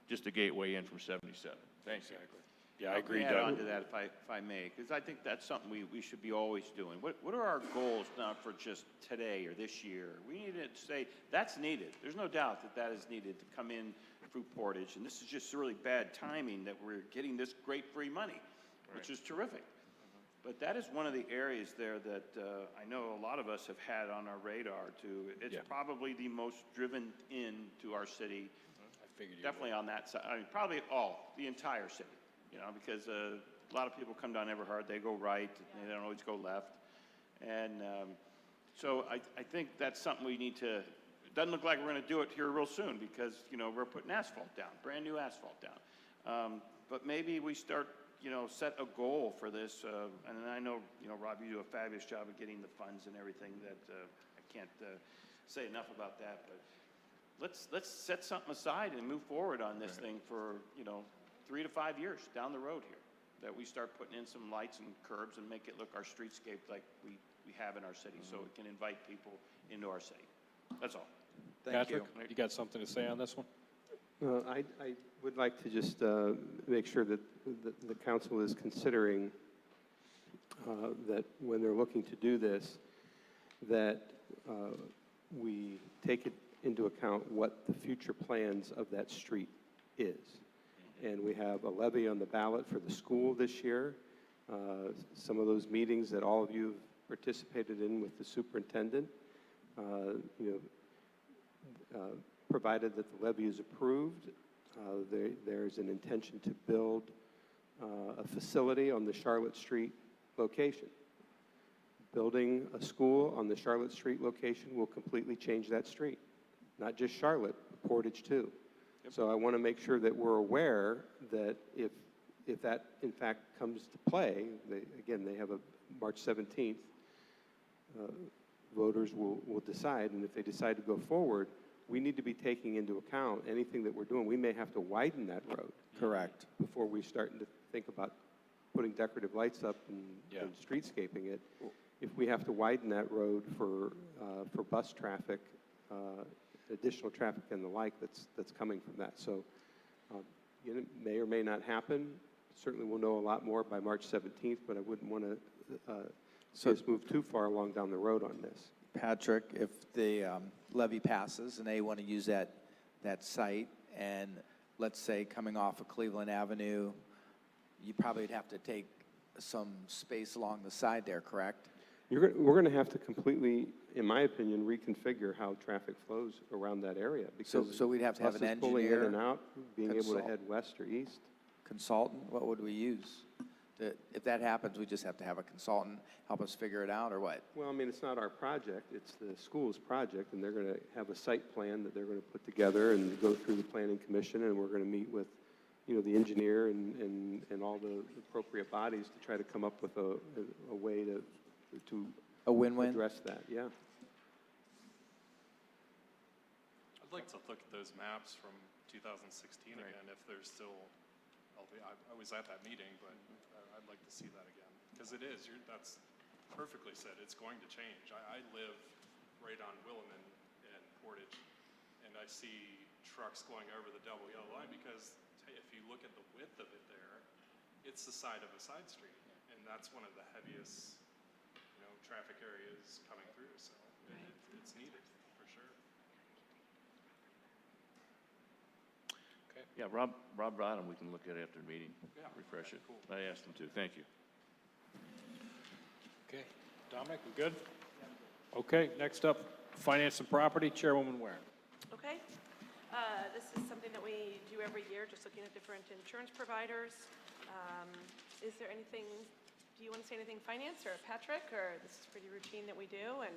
just a gateway in from 77. Thanks.
Exactly. Yeah, I agree,
Add
Doug.
on to that if I may, because I think that's something we should be always doing. What are our goals not for just today or this year? We need to say that's needed. There's no doubt that is needed to come in through Portage, and this is just really bad timing that we're getting this great free money, which is terrific. But that is one of the areas there that I know a lot of us have had on our radar too. It's probably the most driven into our city.
I figured you
definitely on that side. I mean, probably the entire city. You know, because a lot of people come down Everhard, they go right, and they don't always go left. And so I think that's something we need to, it doesn't look like we're going to do it here real soon because, you know, we're putting asphalt down, brand new asphalt down. But maybe we start, you know, set a goal for this. And I know, you know, Rob, you do a fabulous job of getting the funds and everything that I can't say enough about that. But let's set something aside and move forward on this thing for, you know, 3 to 5 years down the road here, that we start putting in some lights and curbs and make it look our streetscape like we have in our city, so it can invite people into our city. That's all.
Patrick, you got something to say on this one?
I would like to just make sure that the council is considering that when they're looking to do this, that we take it into account what the future plans of that street is. And we have a levy on the ballot for the school this year. Some of those meetings that all of you have participated in with the superintendent, provided that the levy is approved, there's an intention to build a facility on the Charlotte Street location. Building a school on the Charlotte Street location will completely change that street. Not just Charlotte, but Portage too. So I want to make sure that we're aware that if that in fact comes to play, they have a March 17th, voters will decide, and if they decide to go forward, we need to be taking into account anything that we're doing. We may have to widen that road.
Correct.
Before we start to think about putting decorative lights up and streetscaping it. If we have to widen that road for bus traffic, additional traffic and the like that's coming from that. So it may or may not happen. Certainly we'll know a lot more by March 17th, but I wouldn't want to see us move too far along down the road on this.
Patrick, if the levy passes and they want to use that site, and let's say coming off of Cleveland Avenue, you probably would have to take some space along the side there, correct?
We're going to have to completely, in my opinion, reconfigure how traffic flows around that area. Because
so we'd have to have an
buses pulling in
engineer,
and out, being able to head west or east.
Consultant, what would we use? If that happens, we just have to have a consultant help us figure it out, or what?
Well, I mean, it's not our project, it's the school's project, and they're going to have a site plan that they're going to put together and go through the planning commission, and we're going to meet with, the engineer and all the appropriate bodies to try to come up with a way to
a win-win
address that. Yeah.
I'd like to look at those maps from 2016 again, if there's still, I was at that meeting, but I'd like to see that again. Because it is, that's perfectly said, it's going to change. I live right on Williman and Portage, and I see trucks going over the double yellow line because if you look at the width of it there, it's the side of a side street, and that's one of the heaviest traffic areas coming through, so it's needed for sure.
Okay.
Yeah, Rob brought him. We can look at it after the meeting.
Yeah.
Refresh it.
Cool.
I asked him to. Thank you.
Okay, Dominic, we good? Okay, next up, Finance and Property, Chairwoman Warren.
Okay. This is something that we do every year, just looking at different insurance providers. Is there anything, do you want to say anything finance or Patrick, or this is pretty routine that we do? And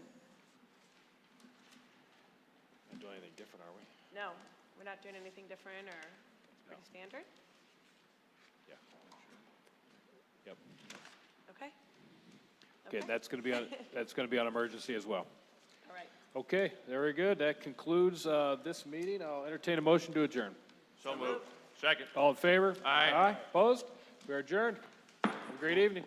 Not doing anything different, are we?
no, we're not doing anything different, or it's pretty standard?
Yeah. Yep.
Okay.
Okay, that's going to be on emergency as well.
All right.
Okay, very good. That concludes this meeting. I'll entertain a motion to adjourn.
So moved. Second.
All in favor?
Aye.
Aye. Opposed? We are adjourned. Have a great evening.